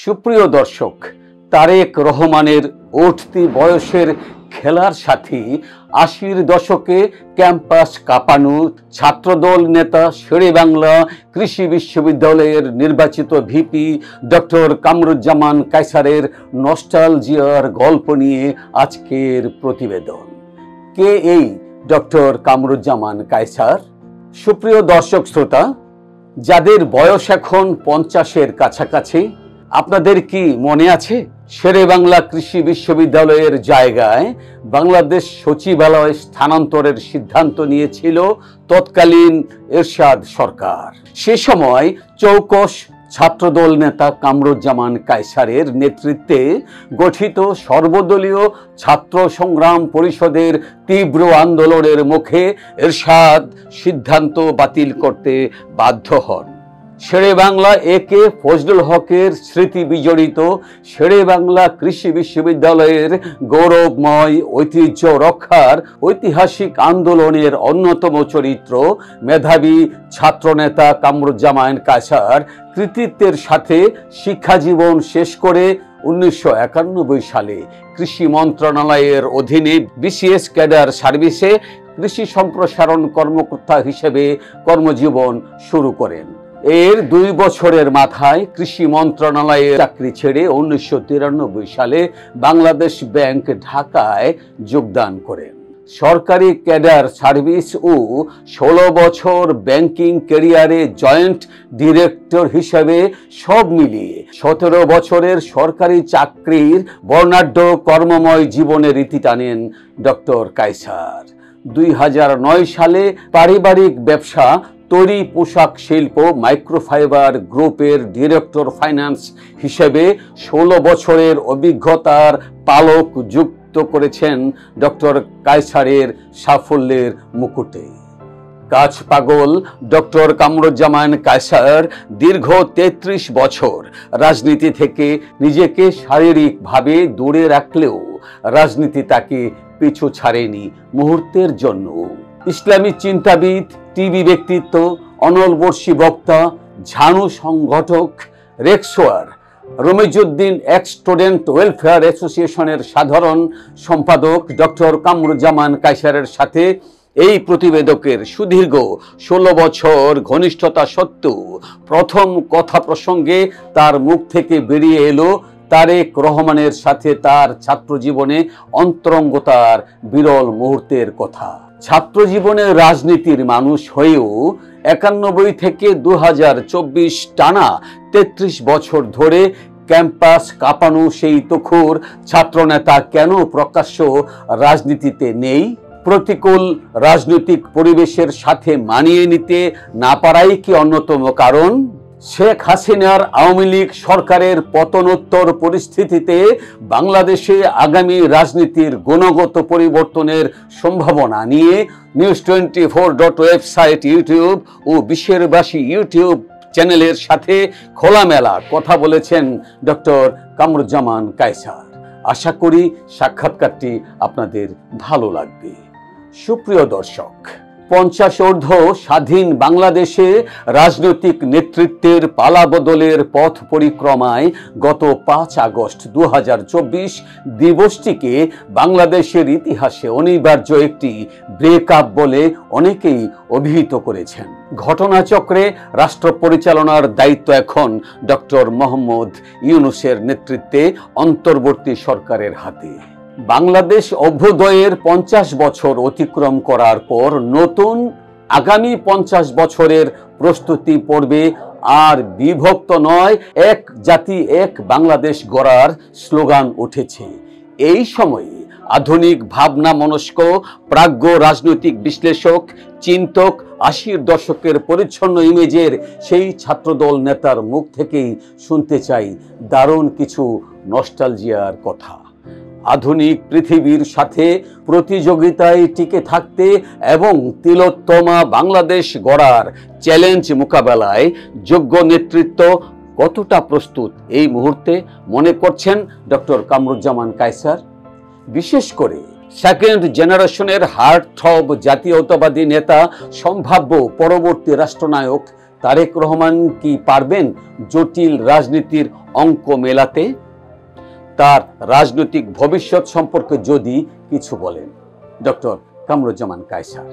সুপ্রিয় দর্শক, তারেক রহমানের উঠতি বয়সের খেলার সাথী ৮০-র দশকে ক্যাম্পাস কাঁপানো ছাত্রদল নেতা শেরেবাংলা কৃষি বিশ্ববিদ্যালয়ের নির্বাচিত ভিপি ডক্টর কামরুজ্জামান কায়সারের নস্টালজিয়ার গল্প নিয়ে আজকের প্রতিবেদন। কে এই ডক্টর কামরুজ্জামান কায়সার? সুপ্রিয় দর্শক শ্রোতা, যাদের বয়স এখন ৫০-এর কাছাকাছি, আপনাদের কি মনে আছে শেরেবাংলা কৃষি বিশ্ববিদ্যালয়ের জায়গায় বাংলাদেশ সচিবালয় স্থানান্তরের সিদ্ধান্ত নিয়েছিল তৎকালীন এরশাদ সরকার? সে সময় চৌকস ছাত্রদল নেতা কামরুজ্জামান কায়সারের নেতৃত্বে গঠিত সর্বদলীয় ছাত্র সংগ্রাম পরিষদের তীব্র আন্দোলনের মুখে এরশাদ সিদ্ধান্ত বাতিল করতে বাধ্য হন। শেরেবাংলা একে ফজলুল হকের স্মৃতি বিজড়িত শেরেবাংলা কৃষি বিশ্ববিদ্যালয়ের গৌরবময় ঐতিহ্য রক্ষার ঐতিহাসিক আন্দোলনের অন্যতম চরিত্র মেধাবী ছাত্রনেতা কামরুজ্জামান কায়সার কৃতিত্বের সাথে শিক্ষাজীবন শেষ করে ১৯৯১ সালে কৃষি মন্ত্রণালয়ের অধীনে বিসিএস ক্যাডার সার্ভিসে কৃষি সম্প্রসারণ কর্মকর্তা হিসেবে কর্মজীবন শুরু করেন। এর ২ বছরের মাথায় কৃষি মন্ত্রণালয়ে চাকরি ছেড়ে ১৯৯৩ সালে বাংলাদেশ ব্যাংক ঢাকায় যোগদান করেন। সরকারি ক্যাডার সার্ভিস ও ১৬ বছর ব্যাংকিং ক্যারিয়ারে জয়েন্ট ডিরেক্টর হিসেবে সব মিলিয়ে ১৭ বছরের সরকারি চাকরির বর্ণাঢ্য কর্মময় জীবনের ইতি টানেন ডক্টর কায়সার। ২০০৯ সালে পারিবারিক ব্যবসা তৈরি পোশাক শিল্প মাইক্রোফাইবার গ্রুপের ডিরেক্টর ফাইন্যান্স হিসেবে ১৬ বছরের অভিজ্ঞতার পালক যুক্ত করেছেন ডক্টর কায়সারের সাফল্যের মুকুটে। কাজ পাগল ডক্টর কামরুজ্জামান কায়সার দীর্ঘ ৩৩ বছর রাজনীতি থেকে নিজেকে শারীরিকভাবে দূরে রাখলেও রাজনীতি তাকে পিছু ছাড়েনি মুহূর্তের জন্য। ইসলামী চিন্তাবিদ, টিভি ব্যক্তিত্ব, অনলবর্ষী বক্তা, ঝানু সংগঠক, রেক্সোয়ার, রমিজউদ্দিন এক্স স্টুডেন্ট ওয়েলফেয়ার অ্যাসোসিয়েশনের সাধারণ সম্পাদক ডক্টর কামরুজ্জামান কায়সারের সাথে এই প্রতিবেদকের সুদীর্ঘ ১৬ বছর ঘনিষ্ঠতা সত্ত্বেও প্রথম কথা প্রসঙ্গে তার মুখ থেকে বেরিয়ে এলো তারেক রহমানের সাথে তার ছাত্র জীবনে অন্তরঙ্গতার বিরল মুহূর্তের কথা। ছাত্র জীবনে রাজনীতির মানুষ হয়েও ৯১ থেকে ২০২৪ টানা ৩৩ বছর ধরে ক্যাম্পাস কাঁপানো সেই তুখোর ছাত্রনেতা কেন প্রকাশ্য রাজনীতিতে নেই? প্রতিকূল রাজনৈতিক পরিবেশের সাথে মানিয়ে নিতে না পারাই কি অন্যতম কারণ? শেখ হাসিনার আওয়ামী লীগ সরকারের পতনোত্তর পরিস্থিতিতে বাংলাদেশে আগামী রাজনীতির গুণগত পরিবর্তনের সম্ভাবনা নিয়ে নিউজ24 ওয়েবসাইট, ইউটিউব ও বিশ্বেরবাসী ইউটিউব চ্যানেলের সাথে খোলামেলা কথা বলেছেন ডক্টর কামরুজ্জামান কায়সার। আশা করি সাক্ষাৎকারটি আপনাদের ভালো লাগবে। সুপ্রিয় দর্শক, ৫০ স্বাধীন বাংলাদেশে রাজনৈতিক নেতৃত্বের পালাবদলের পথ পরিক্রমায় গত ৫ আগস্ট ২০২৪ দিবসটিকে বাংলাদেশের ইতিহাসে অনিবার্য একটি ব্রেকআপ বলে অনেকেই অভিহিত করেছেন। ঘটনাচক্রে রাষ্ট্র পরিচালনার দায়িত্ব এখন ডক্টর মোহাম্মদ ইউনূসের নেতৃত্বে অন্তর্বর্তী সরকারের হাতে। বাংলাদেশ অভ্যুদয়ের ৫০ বছর অতিক্রম করার পর নতুন আগামী ৫০ বছরের প্রস্তুতি পর্বে আর বিভক্ত নয়, এক জাতি এক বাংলাদেশ গড়ার স্লোগান উঠেছে। এই সময়ে আধুনিক ভাবনা মনস্ক প্রাজ্ঞ রাজনৈতিক বিশ্লেষক, চিন্তক, ৮০-র দশকের পরিচ্ছন্ন ইমেজের সেই ছাত্রদল নেতার মুখ থেকেই শুনতে চাই দারুণ কিছু নস্টালজিয়ার কথা। আধুনিক পৃথিবীর সাথে প্রতিযোগিতায় টিকে থাকতে এবং তিলোত্তমা বাংলাদেশ গড়ার চ্যালেঞ্জ মোকাবেলায় যোগ্য নেতৃত্ব কতটা প্রস্তুত এই মুহূর্তে মনে করছেন ডক্টর কামরুজ্জামান কায়সার? বিশেষ করে সেকেন্ড জেনারেশনের হার্ট থ্রব জাতীয়তাবাদী নেতা, সম্ভাব্য পরবর্তী রাষ্ট্রনায়ক তারেক রহমান কি পারবেন জটিল রাজনীতির অঙ্ক মেলাতে? তার রাজনৈতিক ভবিষ্যৎ সম্পর্কে যদি কিছু বলেন ডক্টর কামরুজ্জামান কায়সার।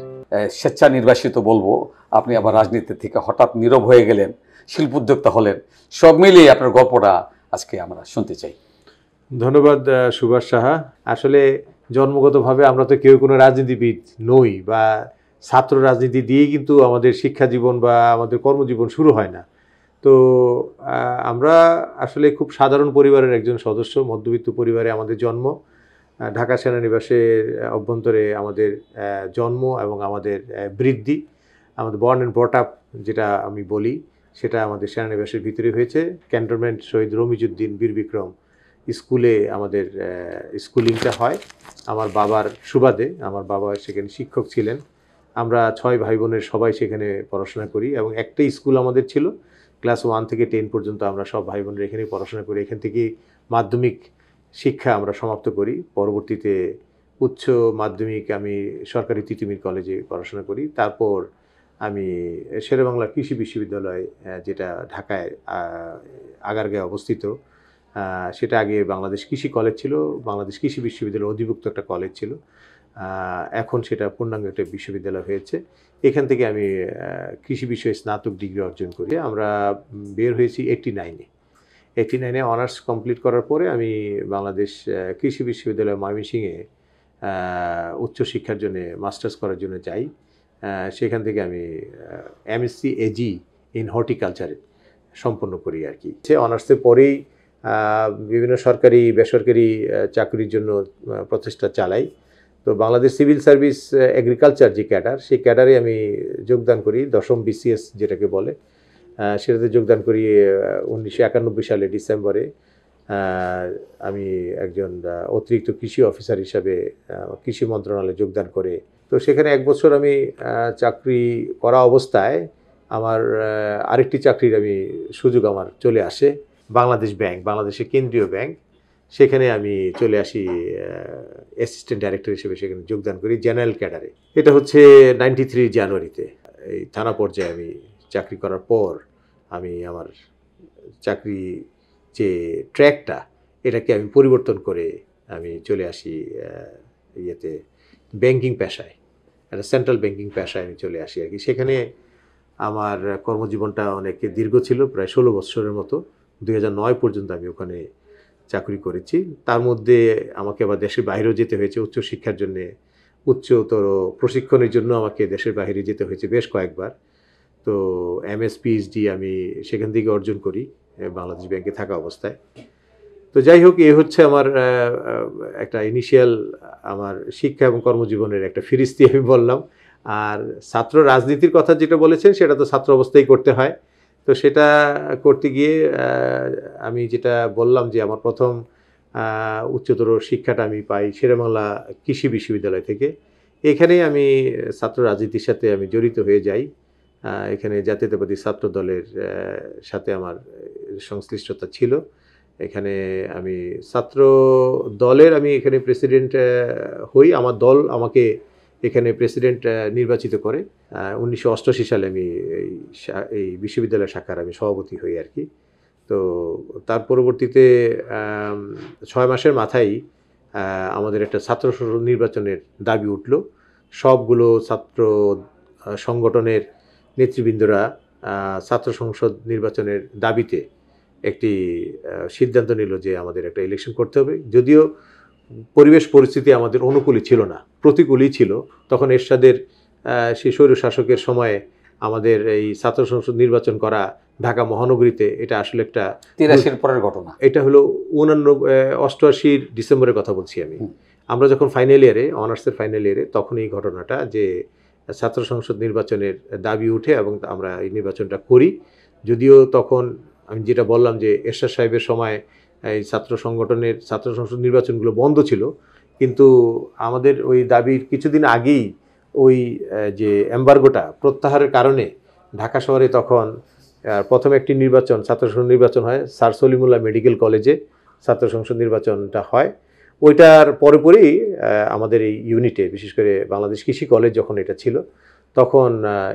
স্বেচ্ছা নির্বাসিত বলবো, আপনি আবার রাজনীতি থেকে হঠাৎ নীরব হয়ে গেলেন, শিল্প উদ্যোক্তা হলেন, সব মিলিয়ে আপনার গল্পটা আজকে আমরা শুনতে চাই। ধন্যবাদ সুভাষ সাহা। আসলে জন্মগতভাবে আমরা তো কেউ কোনো রাজনীতিবিদ নই, বা ছাত্র রাজনীতি দিয়েই কিন্তু আমাদের শিক্ষা জীবন বা আমাদের কর্মজীবন শুরু হয় না। তো আমরা আসলে খুব সাধারণ পরিবারের একজন সদস্য, মধ্যবিত্ত পরিবারে আমাদের জন্ম। ঢাকা সেনানিবাসের অভ্যন্তরে আমাদের জন্ম এবং আমাদের বৃদ্ধি, আমাদের বর্ন অ্যান্ড ব্রট আপ যেটা আমি বলি, সেটা আমাদের সেনানিবাসের ভিতরে হয়েছে। ক্যান্টনমেন্ট শহীদ রমিজউদ্দিন বীর বিক্রম স্কুলে আমাদের স্কুলিংটা হয় আমার বাবার সুবাদে। আমার বাবা সেখানে শিক্ষক ছিলেন। আমরা 6 ভাই বোনের সবাই সেখানে পড়াশোনা করি, এবং একটাই স্কুল আমাদের ছিল। ক্লাস 1 থেকে 10 পর্যন্ত আমরা সব ভাই বোনের এখানেই পড়াশোনা করি। এখান থেকেই মাধ্যমিক শিক্ষা আমরা সমাপ্ত করি। পরবর্তীতে উচ্চ মাধ্যমিক আমি সরকারি তিতুমির কলেজে পড়াশোনা করি। তারপর আমি শেরেবাংলা কৃষি বিশ্ববিদ্যালয়, যেটা ঢাকায় আগারগাঁয়ে অবস্থিত, সেটা আগে বাংলাদেশ কৃষি কলেজ ছিল, বাংলাদেশ কৃষি বিশ্ববিদ্যালয়ের অধিভুক্ত একটা কলেজ ছিল। এখন সেটা পূর্ণাঙ্গ একটা বিশ্ববিদ্যালয় হয়েছে। এখান থেকে আমি কৃষি বিষয়ে স্নাতক ডিগ্রি অর্জন করি। আমরা বের হয়েছি 89-এ অনার্স কমপ্লিট করার পরে আমি বাংলাদেশ কৃষি বিশ্ববিদ্যালয় ময়মনসিংহে উচ্চশিক্ষার জন্য মাস্টার্স করার জন্য যাই। সেখান থেকে আমি এমএসসি এজি ইন হর্টিকালচারে সম্পন্ন করি আর কি। সে অনার্সের পরেই বিভিন্ন সরকারি বেসরকারি চাকরির জন্য প্রচেষ্টা চালাই। তো বাংলাদেশ সিভিল সার্ভিস এগ্রিকালচার যে ক্যাডার, সেই ক্যাডারে আমি যোগদান করি, 10ম BCS যেটাকে বলে, সেটাতে যোগদান করি 1991 সালে ডিসেম্বরে। আমি একজন অতিরিক্ত কৃষি অফিসার হিসাবে কৃষি মন্ত্রণালয়ে যোগদান করে। তো সেখানে 1 বছর আমি চাকরি করা অবস্থায় আমার আরেকটি চাকরির সুযোগ আমার চলে আসে, বাংলাদেশ ব্যাংক, বাংলাদেশের কেন্দ্রীয় ব্যাংক। সেখানে আমি চলে আসি অ্যাসিস্ট্যান্ট ডাইরেক্টর হিসেবে, সেখানে যোগদান করি জেনারেল ক্যাডারে। এটা হচ্ছে 93 জানুয়ারিতে। এই থানা পর্যায়ে আমি চাকরি করার পর আমি আমার চাকরি যে ট্র্যাকটা, এটাকে আমি পরিবর্তন করে আমি চলে আসি ব্যাংকিং পেশায়, একটা সেন্ট্রাল ব্যাংকিং পেশায় আমি চলে আসি আর কি। সেখানে আমার কর্মজীবনটা অনেক দীর্ঘ ছিল, প্রায় 16 বছরের মতো। 2009 পর্যন্ত আমি ওখানে চাকরি করেছি। তার মধ্যে আমাকে আবার দেশের বাইরেও যেতে হয়েছে উচ্চশিক্ষার জন্যে, উচ্চতর প্রশিক্ষণের জন্য আমাকে দেশের বাইরে যেতে হয়েছে বেশ কয়েকবার। তো MS PhD আমি সেখান থেকে অর্জন করি বাংলাদেশ ব্যাংকে থাকা অবস্থায়। তো যাই হোক, এ হচ্ছে আমার একটা ইনিশিয়াল আমার শিক্ষা এবং কর্মজীবনের একটা ফিরিস্তি আমি বললাম। আর ছাত্র রাজনীতির কথা যেটা বলেছেন, সেটা তো ছাত্র অবস্থায় করতে হয়। তো সেটা করতে গিয়ে আমি যেটা বললাম যে আমার প্রথম উচ্চতর শিক্ষাটা আমি পাই শেরেবাংলা কৃষি বিশ্ববিদ্যালয় থেকে। এখানেই আমি ছাত্র রাজনীতির সাথে আমি জড়িত হয়ে যাই। এখানে জাতীয়তাবাদী ছাত্র দলের সাথে আমার সংশ্লিষ্টতা ছিল। এখানে আমি ছাত্র দলের এখানে প্রেসিডেন্ট হই। আমার দল আমাকে এখানে প্রেসিডেন্ট নির্বাচিত করে। 1988 সালে আমি এই বিশ্ববিদ্যালয় শাখার আমি সভাপতি হই আর কি। তো তার পরবর্তীতে 6 মাসের মাথায় আমাদের একটা ছাত্র সংসদ নির্বাচনের দাবি উঠল। সবগুলো ছাত্র সংগঠনের নেতৃবৃন্দরা ছাত্র সংসদ নির্বাচনের দাবিতে একটি সিদ্ধান্ত নিল যে আমাদের একটা ইলেকশন করতে হবে। যদিও পরিবেশ পরিস্থিতি আমাদের অনুকূলই ছিল না, প্রতিকূলই ছিল। তখন এরশাদের সেই স্বৈর শাসকের সময়ে আমাদের এই ছাত্র সংসদ নির্বাচন করা ঢাকা মহানগরীতে, এটা আসলে একটা 83 পরের ঘটনা। এটা হলো 88 ডিসেম্বরের কথা বলছি আমি। আমরা যখন ফাইনাল ইয়ারে, অনার্সের ফাইনাল ইয়ারে, তখন এই ঘটনাটা যে ছাত্র সংসদ নির্বাচনের দাবি উঠে এবং আমরা এই নির্বাচনটা করি। যদিও তখন আমি যেটা বললাম যে এরশাদ সাহেবের সময় এই ছাত্র সংসদ নির্বাচনগুলো বন্ধ ছিল, কিন্তু আমাদের ওই দাবির কিছুদিন আগেই ওই যে এমবার্গোটা প্রত্যাহারের কারণে ঢাকা শহরে তখন প্রথম একটি নির্বাচন, ছাত্র সংসদ নির্বাচন হয় স্যার সলিমুল্লাহ মেডিকেল কলেজে। ছাত্র সংসদ নির্বাচনটা হয়, ওইটার পরেই আমাদের এই ইউনিটে, বিশেষ করে বাংলাদেশ কৃষি কলেজ যখন এটা ছিল, তখন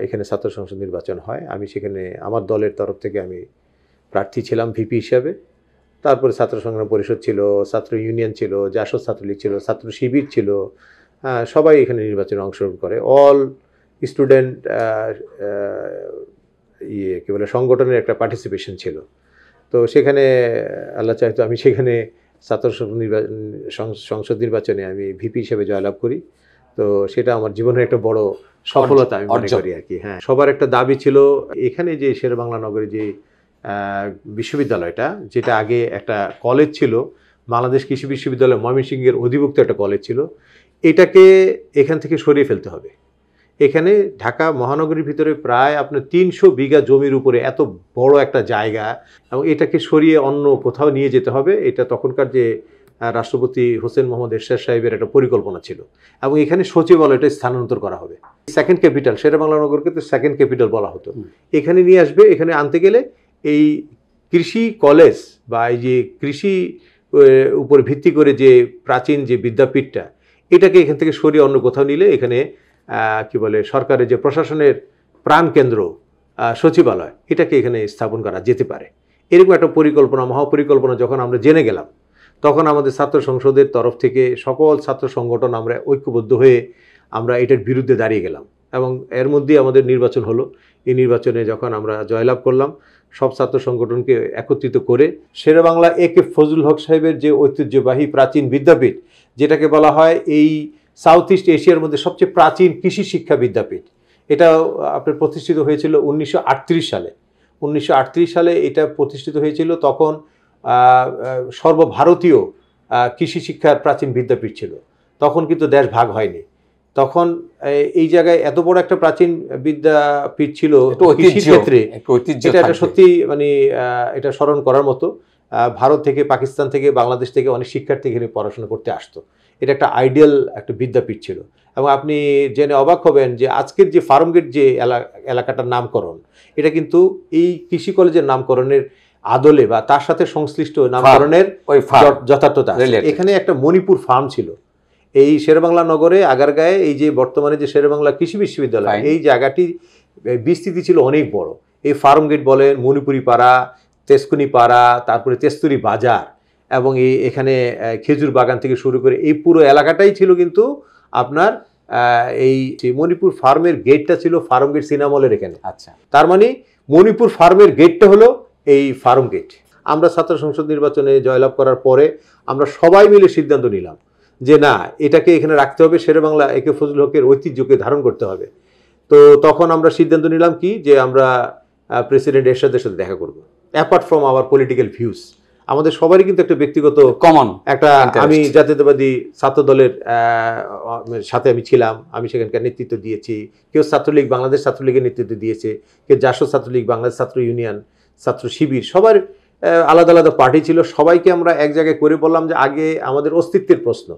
এখানে ছাত্র সংসদ নির্বাচন হয়। আমি সেখানে আমার দলের তরফ থেকে আমি প্রার্থী ছিলাম ভিপি হিসাবে। তারপরে ছাত্র সংগ্রাম পরিষদ ছিল, ছাত্র ইউনিয়ন ছিল, জাসদ ছাত্রলীগ ছিল, ছাত্র শিবির ছিল, সবাই এখানে নির্বাচনে অংশগ্রহণ করে। অল স্টুডেন্ট কী বলে সংগঠনের একটা পার্টিসিপেশন ছিল। তো সেখানে আল্লাহ চাইতো আমি সেখানে ছাত্র সংসদ নির্বাচনে আমি ভিপি হিসেবে জয়লাভ করি। তো সেটা আমার জীবনের একটা বড় সফলতা আমি মনে করি আর কি। হ্যাঁ, সবার একটা দাবি ছিল এখানে যে শেরেবাংলা নগরে যে বিশ্ববিদ্যালয়টা, যেটা আগে একটা কলেজ ছিল, বাংলাদেশ কৃষি বিশ্ববিদ্যালয় ময়মনসিংহের অধিভুক্ত একটা কলেজ ছিল, এটাকে এখান থেকে সরিয়ে ফেলতে হবে। এখানে ঢাকা মহানগরীর ভিতরে প্রায় আপনার 300 বিঘা জমির উপরে এত বড় একটা জায়গা, এবং এটাকে সরিয়ে অন্য কোথাও নিয়ে যেতে হবে। এটা তখনকার যে রাষ্ট্রপতি হোসেন মোহাম্মদ এরশাদ সাহেবের একটা পরিকল্পনা ছিল, এবং এখানে সচিবালয়টা স্থানান্তর করা হবে। সেকেন্ড ক্যাপিটাল, শেরেবাংলা নগরকে তো সেকেন্ড ক্যাপিটাল বলা হতো। এখানে নিয়ে আসবে। এখানে আনতে গেলে এই কৃষি কলেজ বা এই যে কৃষি উপর ভিত্তি করে যে প্রাচীন যে বিদ্যাপীঠটা, এটাকে এখান থেকে সরিয়ে অন্য কোথাও নিলে এখানে কি বলে সরকারের যে প্রশাসনের প্রাণকেন্দ্র সচিবালয়, এটাকে এখানে স্থাপন করা যেতে পারে। এরকম একটা পরিকল্পনা, মহাপরিকল্পনা যখন আমরা জেনে গেলাম, তখন আমাদের ছাত্র সংসদের তরফ থেকে সকল ছাত্র সংগঠন আমরা ঐক্যবদ্ধ হয়ে আমরা এটার বিরুদ্ধে দাঁড়িয়ে গেলাম, এবং এর মধ্যেই আমাদের নির্বাচন হলো। এই নির্বাচনে যখন আমরা জয়লাভ করলাম, সব ছাত্র সংগঠনকে একত্রিত করে শেরেবাংলা একে ফজলুল হক সাহেবের যে ঐতিহ্যবাহী প্রাচীন বিদ্যাপীঠ, যেটাকে বলা হয় এই সাউথ ইস্ট এশিয়ার মধ্যে সবচেয়ে প্রাচীন কৃষি শিক্ষা বিদ্যাপীঠ, এটা আপনার প্রতিষ্ঠিত হয়েছিল 1938 সালে। 1938 সালে এটা প্রতিষ্ঠিত হয়েছিল। তখন সর্বভারতীয় কৃষি শিক্ষার প্রাচীন বিদ্যাপীঠ ছিল। তখন কিন্তু দেশ ভাগ হয়নি। তখন এই জায়গায় এত বড় একটা প্রাচীন বিদ্যাপীঠ ছিল কৃষি ক্ষেত্রে, এটা সত্যি মানে এটা স্মরণ করার মতো। ভারত থেকে, পাকিস্তান থেকে, বাংলাদেশ থেকে অনেক শিক্ষার্থী এখানে পড়াশোনা করতে আসতো। এটা একটা আইডিয়াল একটা বিদ্যাপীঠ ছিল। এবং আপনি জেনে অবাক হবেন যে আজকের যে ফার্মগেট যে এলাকাটার নামকরণ, এটা কিন্তু এই কৃষি কলেজের নামকরণের আদলে বা তার সাথে সংশ্লিষ্ট নামকরণের যথার্থতা। এখানে একটা মণিপুর ফার্ম ছিল এই শেরেবাংলা নগরে আগারগাঁয়ে। এই যে বর্তমানে যে শেরেবাংলা কৃষি বিশ্ববিদ্যালয়, এই জায়গাটি বিস্তৃতি ছিল অনেক বড়। এই ফার্মগেট বলেন, মণিপুরি পাড়া, তেজকুনি পাড়া, তারপরে তেস্তুরি বাজার, এবং এখানে খেজুর বাগান থেকে শুরু করে এই পুরো এলাকাটাই ছিল কিন্তু আপনার এই মণিপুর ফার্মের গেটটা ছিল ফার্ম গেট সিনামলের এখানে। আচ্ছা, তার মানে মণিপুর ফার্মের গেটটা হলো এই ফার্ম গেট। আমরা ছাত্র সংসদ নির্বাচনে জয়লাভ করার পরে আমরা সবাই মিলে সিদ্ধান্ত নিলাম যে না, এটাকে এখানে রাখতে হবে, শেরেবাংলা একে ফজলুল হকের ঐতিহ্যকে ধারণ করতে হবে। তো তখন আমরা সিদ্ধান্ত নিলাম কি, যে আমরা প্রেসিডেন্ট এরশাদের সাথে দেখা করব। Apart from our political views, আমাদের সবারই কিন্তু একটা ব্যক্তিগত কমন একটা, আমি জাতীয়তাবাদী ছাত্র দলের সাথে আমি ছিলাম, আমি সেখানকার নেতৃত্ব দিয়েছি। কেউ ছাত্রলীগ, বাংলাদেশ ছাত্রলীগের নেতৃত্ব দিয়েছে, কেউ জাসদ ছাত্রলীগ, বাংলাদেশ ছাত্র ইউনিয়ন, ছাত্র শিবির, সবার আলাদা আলাদা পার্টি ছিল। সবাইকে আমরা এক জায়গায় করে বললাম যে আগে আমাদের অস্তিত্বের প্রশ্ন।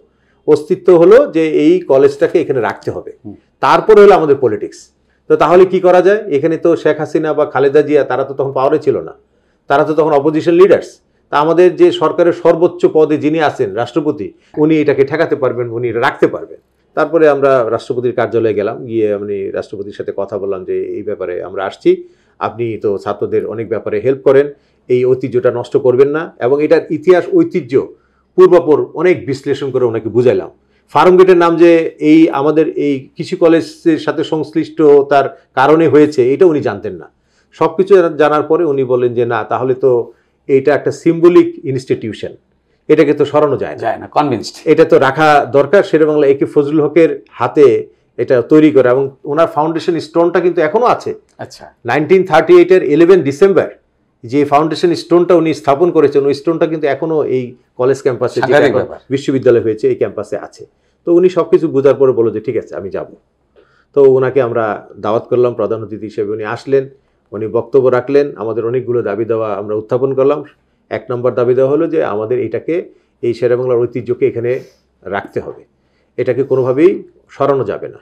অস্তিত্ব হলো যে এই কলেজটাকে এখানে রাখতে হবে, তারপরে হলো আমাদের পলিটিক্স। তো তাহলে কি করা যায়? এখানে তো শেখ হাসিনা বা খালেদা জিয়া তারা তো তখন পাওয়ারে ছিল না, তারা তো তখন অপোজিশন লিডার্স। তা আমাদের যে সরকারের সর্বোচ্চ পদে যিনি আছেন রাষ্ট্রপতি, উনি এটাকে ঠেকাতে পারবেন, উনি এটা রাখতে পারবেন। তারপরে আমরা রাষ্ট্রপতির কার্যালয়ে গেলাম, গিয়ে আমি রাষ্ট্রপতির সাথে কথা বললাম যে এই ব্যাপারে আমরা আসছি, আপনি তো ছাত্রদের অনেক ব্যাপারে হেল্প করেন, এই ঐতিহ্যটা নষ্ট করবেন না। এবং এটার ইতিহাস ঐতিহ্য পূর্বাপর অনেক বিশ্লেষণ করে ওনাকে বুঝাইলাম। ফার্মগেটের নাম যে এই আমাদের এই কৃষি কলেজের সাথে সংশ্লিষ্টতার কারণে হয়েছে, এটা উনি জানতেন না। সব কিছু জানার পরে উনি বললেন যে না, তাহলে তো এটা একটা সিম্বলিক ইনস্টিটিউশন, এটাকে তো সরানো যায় না, কনভিন্সড, এটা তো রাখা দরকার। শেরেবাংলা একে ফজলুল হকের হাতে এটা তৈরি করা, এবং ওনার ফাউন্ডেশন স্টোনটা কিন্তু এখনো আছে। আচ্ছা, 1938-এর 11 ডিসেম্বর যে ফাউন্ডেশন স্টোনটা উনি স্থাপন করেছেন, ওই স্টোনটা কিন্তু এখনো এই কলেজ ক্যাম্পাসে, বিশ্ববিদ্যালয় হয়েছে, এই ক্যাম্পাসে আছে। তো উনি সবকিছু বোঝার পরে বলল যে ঠিক আছে, আমি যাব। তো ওনাকে আমরা দাওয়াত করলাম প্রধান অতিথি হিসেবে। উনি আসলেন, উনি বক্তব্য রাখলেন, আমাদের অনেকগুলো দাবি দেওয়া আমরা উত্থাপন করলাম। 1 নম্বর দাবি দেওয়া হলো যে আমাদের এটাকে, এই শেরেবাংলার ঐতিহ্যকে এখানে রাখতে হবে, এটাকে কোনোভাবেই সরানো যাবে না।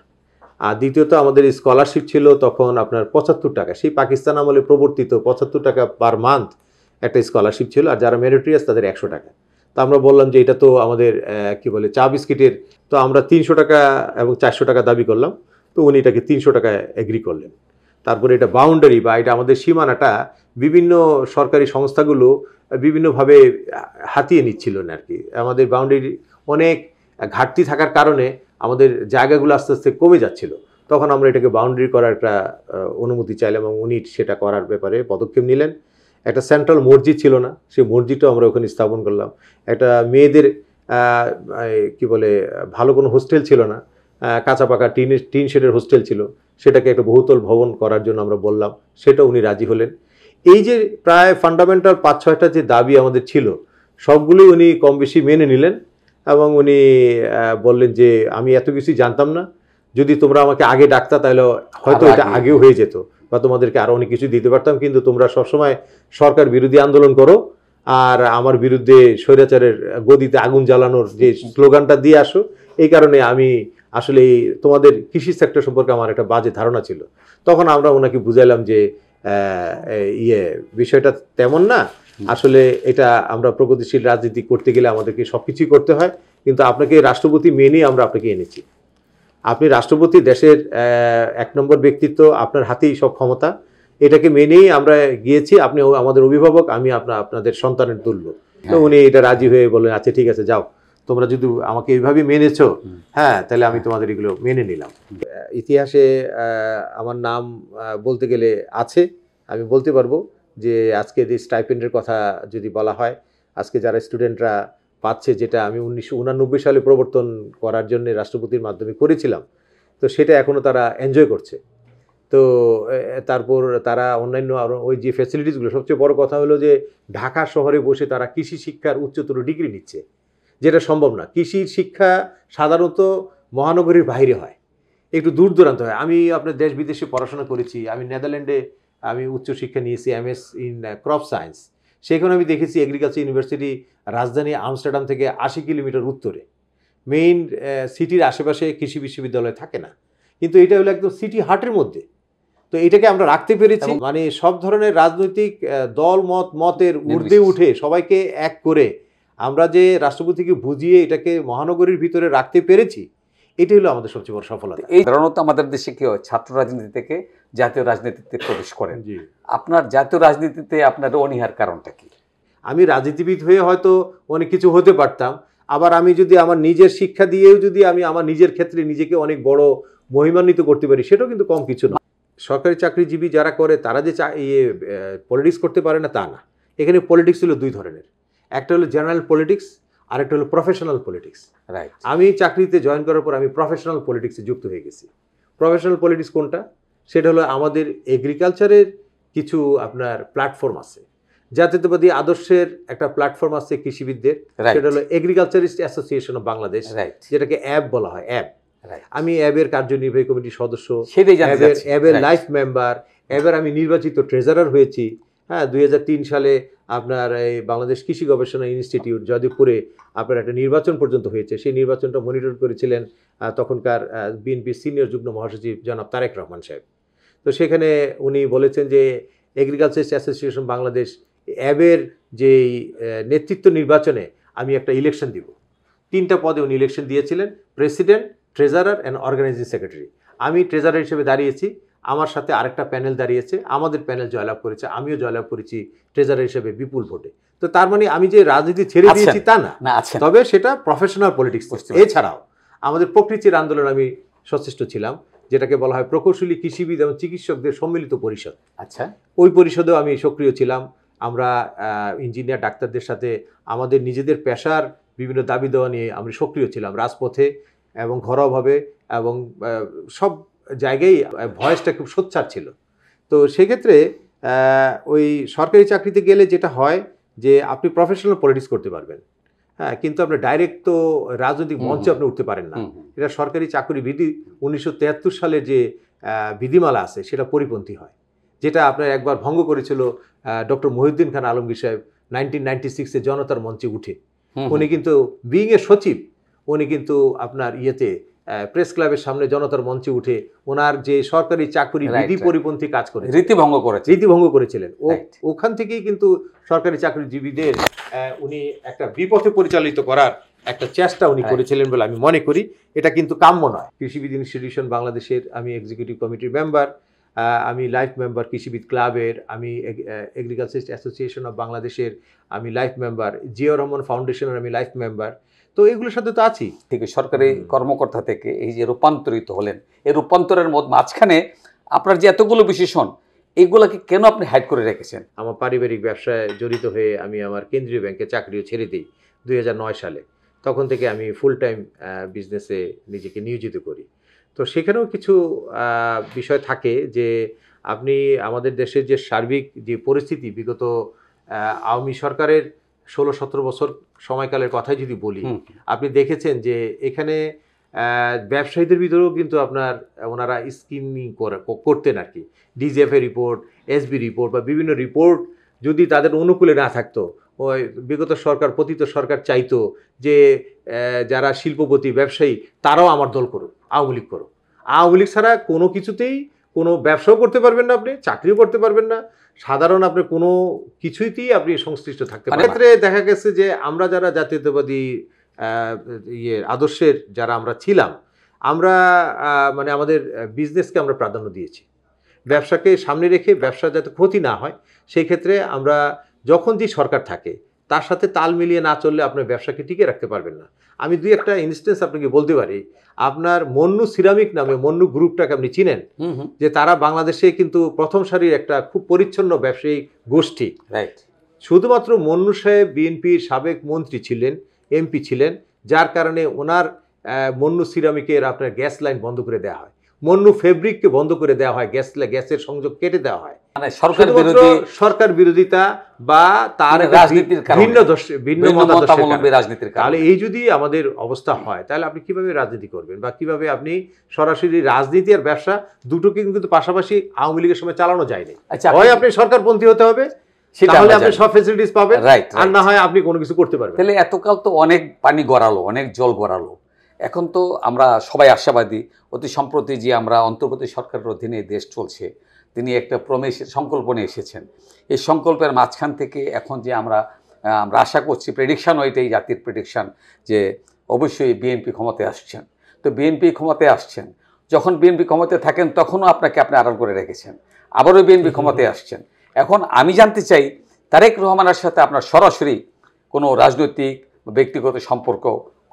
আর দ্বিতীয়ত আমাদের স্কলারশিপ ছিল তখন আপনার 75 টাকা, সেই পাকিস্তান আমলে প্রবর্তিত 75 টাকা পার মান্থ একটা স্কলারশিপ ছিল, আর যারা মেরিটোরিয়াস তাদের 100 টাকা। তো আমরা বললাম যে এটা তো আমাদের কি বলে চা বিস্কিটের, তো আমরা 300 টাকা এবং 400 টাকা দাবি করলাম। তো উনি এটাকে 300 টাকায় এগ্রি করলেন। তারপরে এটা বাউন্ডারি বা এটা আমাদের সীমানাটা বিভিন্ন সরকারি সংস্থাগুলো বিভিন্নভাবে হাতিয়ে নিচ্ছিলেন আর কি। আমাদের বাউন্ডারি অনেক ঘাটতি থাকার কারণে আমাদের জায়গাগুলো আস্তে আস্তে কমে যাচ্ছিল। তখন আমরা এটাকে বাউন্ডারি করার একটা অনুমতি চাইলাম এবং উনি সেটা করার ব্যাপারে পদক্ষেপ নিলেন। একটা সেন্ট্রাল মসজিদ ছিল না, সেই মসজিদটাও আমরা ওখানে স্থাপন করলাম। একটা মেয়েদের কি বলে ভালো কোনো হোস্টেল ছিল না, কাঁচা পাকা টিন শেডের হোস্টেল ছিল, সেটাকে একটা বহুতল ভবন করার জন্য আমরা বললাম, সেটা উনি রাজি হলেন। এই যে প্রায় ফান্ডামেন্টাল 5-6টা যে দাবি আমাদের ছিল সবগুলোই উনি কম বেশি মেনে নিলেন এবং উনি বললেন যে আমি এত কিছুই জানতাম না, যদি তোমরা আমাকে আগে ডাকতা তাহলে হয়তো এটা আগেও হয়ে যেত বা তোমাদেরকে আরো অনেক কিছু দিতে পারতাম, কিন্তু তোমরা সবসময় সরকার বিরোধী আন্দোলন করো আর আমার বিরুদ্ধে স্বৈরাচারের গদিতে আগুন জ্বালানোর যে স্লোগানটা দিয়ে আসো, এই কারণে আমি আসলে তোমাদের কৃষি সেক্টর সম্পর্কে আমার একটা বাজে ধারণা ছিল। তখন আমরা ওনাকে বুঝাইলাম যে বিষয়টা তেমন না, আসলে এটা আমরা প্রগতিশীল রাজনীতি করতে গেলে আমাদেরকে সবকিছুই করতে হয়, কিন্তু আপনাকে রাষ্ট্রপতি মেনেই আমরা আপনাকে এনেছি। আপনি রাষ্ট্রপতি, দেশের 1 নম্বর ব্যক্তিত্ব, আপনার হাতেই সব ক্ষমতা, এটাকে মেনেই আমরা গিয়েছি। আপনি আমাদের অভিভাবক, আমি আপনাদের সন্তানের তুল্য। তো উনি এটা রাজি হয়ে বললেন আচ্ছা ঠিক আছে যাও, তোমরা যদি আমাকে এইভাবে মেনেছো, হ্যাঁ তাহলে আমি তোমাদের এগুলো মেনে নিলাম। ইতিহাসে আমার নাম বলতে গেলে আছে, আমি বলতে পারবো যে আজকে যে স্টাইপেন্ডের কথা যদি বলা হয়, আজকে যারা স্টুডেন্টরা পাচ্ছে, যেটা আমি 1989 সালে প্রবর্তন করার জন্য রাষ্ট্রপতির মাধ্যমে করেছিলাম, তো সেটা এখনও তারা এনজয় করছে। তো তারপর তারা অন্যান্য আরও ওই যে ফ্যাসিলিটিসগুলো, সবচেয়ে বড় কথা হলো যে ঢাকা শহরে বসে তারা কৃষি শিক্ষার উচ্চতর ডিগ্রি নিচ্ছে, যেটা সম্ভব না। কৃষির শিক্ষা সাধারণত মহানগরীর বাইরে হয়, একটু দূর দূরান্ত হয়। আমি আপনার দেশ বিদেশে পড়াশোনা করেছি, আমি নেদারল্যান্ডে আমি উচ্চশিক্ষা নিয়েছি MS ইন ক্রপ সায়েন্স। সেখানে আমি দেখেছি এগ্রিকালচার ইউনিভার্সিটি রাজধানী আমস্টারডাম থেকে 80 কিলোমিটার উত্তরে, মেইন সিটির আশেপাশে কৃষি বিশ্ববিদ্যালয় থাকে না, কিন্তু এটা হলো একদম সিটি হার্টের মধ্যে। তো এটাকে আমরা রাখতে পেরেছি, মানে সব ধরনের রাজনৈতিক দল মতের ঊর্ধ্বে উঠে সবাইকে এক করে আমরা যে রাষ্ট্রপতিকে বুঝিয়ে এটাকে মহানগরীর ভিতরে রাখতে পেরেছি, এটাই হলো আমাদের সবচেয়ে বড় সফলতা। এই সাধারণত আমাদের দেশে কি হয়, ছাত্র রাজনীতি থেকে জাতীয় রাজনীতিতে প্রবেশ করেন। আপনার জাতীয় রাজনীতিতে আপনার অনীহার কারণটা কি? আমি রাজনীতিবিদ হয়ে হয়তো অনেক কিছু হতে পারতাম, আবার আমি যদি আমার নিজের শিক্ষা দিয়েও যদি আমি আমার নিজের ক্ষেত্রে নিজেকে অনেক বড় মহিমান্বিত করতে পারি, সেটাও কিন্তু কম কিছু না। সরকারি চাকরিজীবী যারা করে তারা যে পলিটিক্স করতে পারে না তা না। এখানে পলিটিক্স হলো 2 ধরনের, একটা হলো জেনারেল পলিটিক্স আর একটা হলো প্রফেশনাল পলিটিক্স। রাইট। আমি চাকরিতে জয়েন করার পর আমি প্রফেশনাল পলিটিক্সে যুক্ত হয়ে গেছি। প্রফেশনাল পলিটিক্স কোনটা? সেটা হলো আমাদের এগ্রিকালচারের কিছু আপনার প্ল্যাটফর্ম আছে, জাতীয়তাবাদী আদর্শের একটা প্ল্যাটফর্ম আছে কৃষিবিদদের, সেটা হলো এগ্রিকালচারিস্ট অ্যাসোসিয়েশন অফ বাংলাদেশ, যেটাকে অ্যাব বলা হয়। অ্যাব, আমি অ্যাবের কার্যনির্বাহী কমিটির সদস্য, অ্যাবের লাইফ মেম্বার, অ্যাবের আমি নির্বাচিত ট্রেজারার হয়েছি। হ্যাঁ, 2003 সালে আপনার এই বাংলাদেশ কৃষি গবেষণা ইনস্টিটিউট জয়দেবপুরে আপনার একটা নির্বাচন পর্যন্ত হয়েছে, সেই নির্বাচনটা মনিটর করেছিলেন তখনকার বিএনপি সিনিয়র যুগ্ম মহাসচিব জনাব তারেক রহমান সাহেব। তো সেখানে উনি বলেছেন যে এগ্রিকালচারিস্ট অ্যাসোসিয়েশন বাংলাদেশ অ্যাবের যেই নেতৃত্ব নির্বাচনে আমি একটা ইলেকশন দিব। 3টা পদে উনি ইলেকশন দিয়েছিলেন, president, treasurer and organising secretary. আমি ট্রেজারার হিসেবে দাঁড়িয়েছি, আমার সাথে আরেকটা প্যানেল দাঁড়িয়েছে, আমাদের প্যানেল জয়লাভ করেছে, আমিও জয়লাভ করেছি ট্রেজারার হিসেবে বিপুল ভোটে। তো তার মানে আমি যে রাজনীতি ছেড়ে দিয়েছি তা না, তবে সেটা প্রফেশনাল পলিটিক্স। এছাড়াও আমাদের প্রকৃতির আন্দোলন আমি সচেষ্ট ছিলাম, যেটাকে বলা হয় প্রকৌশলী কৃষিবিদ এবং চিকিৎসকদের সম্মিলিত পরিষদ। আচ্ছা, ওই পরিষদেও আমি সক্রিয় ছিলাম। আমরা ইঞ্জিনিয়ার ডাক্তারদের সাথে আমাদের নিজেদের পেশার বিভিন্ন দাবি দেওয়া নিয়ে আমরা সক্রিয় ছিলাম রাজপথে এবং ঘরোয়াভাবে, এবং সব জায়গায় ভয়েসটা খুব সোচ্চার ছিল। তো সেক্ষেত্রে ওই সরকারি চাকরিতে গেলে যেটা হয় যে আপনি প্রফেশনাল পলিটিক্স করতে পারবেন, হ্যাঁ, কিন্তু আপনি ডাইরেক্ট তো রাজনৈতিক মঞ্চে আপনি উঠতে পারেন না। এটা সরকারি চাকরি বিধি 1973 সালের যে বিধিমালা আছে সেটা পরিপন্থী হয়, যেটা আপনার একবার ভঙ্গ করেছিল ডক্টর মহিউদ্দিন খান আলমগীর সাহেব 1996-এ জনতার মঞ্চে উঠে। উনি কিন্তু বিইং এ সচিব, উনি কিন্তু আপনার প্রেস ক্লাবের সামনে জনতার মঞ্চে উঠে ওনার যে সরকারি চাকরি বিধি পরিপন্থী কাজ করে রীতিভঙ্গ করেছিলেন। ওখান থেকেই কিন্তু সরকারি চাকরিজীবীদের উনি একটা বিপথে পরিচালিত করার একটা চেষ্টা উনি করেছিলেন বলে আমি মনে করি। এটা কিন্তু কাম্য নয়। কৃষিবিদ ইনস্টিটিউশন বাংলাদেশের আমি এক্সিকিউটিভ কমিটির মেম্বার, আমি লাইফ মেম্বার কৃষিবিদ ক্লাবের, আমি এগ্রিকালচারিস্ট অ্যাসোসিয়েশন অফ বাংলাদেশের আমি লাইফ মেম্বার, জিয়াউর রহমান ফাউন্ডেশনের আমি লাইফ মেম্বার। তো এগুলোর সাথে তো আছি। থেকে সরকারি কর্মকর্তা থেকে এই যে রূপান্তরিত হলেন, এই রূপান্তরের মাঝখানে আপনার যে এতগুলো বিশেষণ, এইগুলোকে কেন আপনি হাইড করে রেখেছেন? আমার পারিবারিক ব্যবসায় জড়িত হয়ে আমি আমার কেন্দ্রীয় ব্যাংকে চাকরিও ছেড়ে দিই 2009 সালে। তখন থেকে আমি ফুল টাইম বিজনেসে নিজেকে নিয়োজিত করি। তো সেখানেও কিছু বিষয় থাকে যে আপনি আমাদের দেশের যে সার্বিক যে পরিস্থিতি বিগত আওয়ামী সরকারের 16-17 বছর সময়কালের কথাই যদি বলি, আপনি দেখেছেন যে এখানে ব্যবসায়ীদের ভিতরেও কিন্তু আপনার ওনারা স্কিমিং করতেন আর কি। ডিজিএফএ রিপোর্ট, এসবি রিপোর্ট বা বিভিন্ন রিপোর্ট যদি তাদের অনুকূলে না থাকতো, ওই বিগত সরকার পতিত সরকার চাইতো যে যারা শিল্পপতি ব্যবসায়ী তারাও আমার দল করুক, আওয়ামী লীগ করুক। আওয়ামী লীগ ছাড়া কোনো কিছুতেই কোনো ব্যবসাও করতে পারবেন না, আপনি চাকরিও করতে পারবেন না, সাধারণ আপনি কোনো কিছুতেই আপনি সংশ্লিষ্ট থাকতে পারেন। ক্ষেত্রে দেখা গেছে যে আমরা যারা জাতীয়তাবাদী আদর্শের যারা আমরা ছিলাম, আমরা মানে আমাদের বিজনেসকে আমরা প্রাধান্য দিয়েছি, ব্যবসাকে সামনে রেখে ব্যবসা যাতে ক্ষতি না হয় সেই ক্ষেত্রে আমরা যখন যে সরকার থাকে তার সাথে তাল মিলিয়ে না চললে আপনার ব্যবসাকে টিকে রাখতে পারবেন না। আমি দুই একটা ইনস্টেন্স আপনাকে বলতে পারি। আপনার মন্নু সিরামিক নামে মন্নু গ্রুপটাকে আপনি চিনেন, যে তারা বাংলাদেশে কিন্তু প্রথম সারির একটা খুব পরিচ্ছন্ন ব্যবসায়িক গোষ্ঠী। শুধুমাত্র মন্নু সাহেব বিএনপির সাবেক মন্ত্রী ছিলেন, এমপি ছিলেন, যার কারণে ওনার মন্নু সিরামিকের আপনার গ্যাস লাইন বন্ধ করে দেওয়া হয়, মন্নু ফেব্রিককে বন্ধ করে দেওয়া হয়, গ্যাসের সংযোগ কেটে দেওয়া হয়। মানে সরকার বিরোধিতা বা তার রাজনীতির ভিন্ন রাজনীতির। তাহলে এই যদি আমাদের অবস্থা হয় তাহলে আপনি কিভাবে রাজনীতি করবেন বা কিভাবে আপনি সরাসরি রাজনীতি আর ব্যবসা দুটোকে কিন্তু পাশাপাশি আওয়ামী লীগের সময় চালানো যায়নি। হয় আপনি সরকারপন্থী হতে হবে, তাহলে আপনি সব ফ্যাসিলিটিস পাবেন, আর না হয় আপনি কোনো কিছু করতে পারবেন। তাহলে এতকাল তো অনেক পানি গড়ালো, অনেক জল গড়ালো, এখন তো আমরা সবাই আশাবাদী। অতি সম্প্রতি যে আমরা অন্তর্বর্তী সরকারের অধীনে দেশ চলছে, তিনি একটা সংকল্প নিয়ে এসেছেন। এই সংকল্পের মাঝখান থেকে এখন যে আমরা আশা করছি, প্রেডিকশানও এটাই জাতির প্রেডিকশান, যে অবশ্যই বিএনপি ক্ষমতায় আসছেন। তো বিএনপি ক্ষমতায় আসছেন, যখন বিএনপি ক্ষমতায় থাকেন তখনও আপনি আড়াল করে রেখেছেন, আবারও বিএনপি ক্ষমতায় আসছেন। এখন আমি জানতে চাই, তারেক রহমানের সাথে আপনার সরাসরি কোনো রাজনৈতিক ব্যক্তিগত সম্পর্ক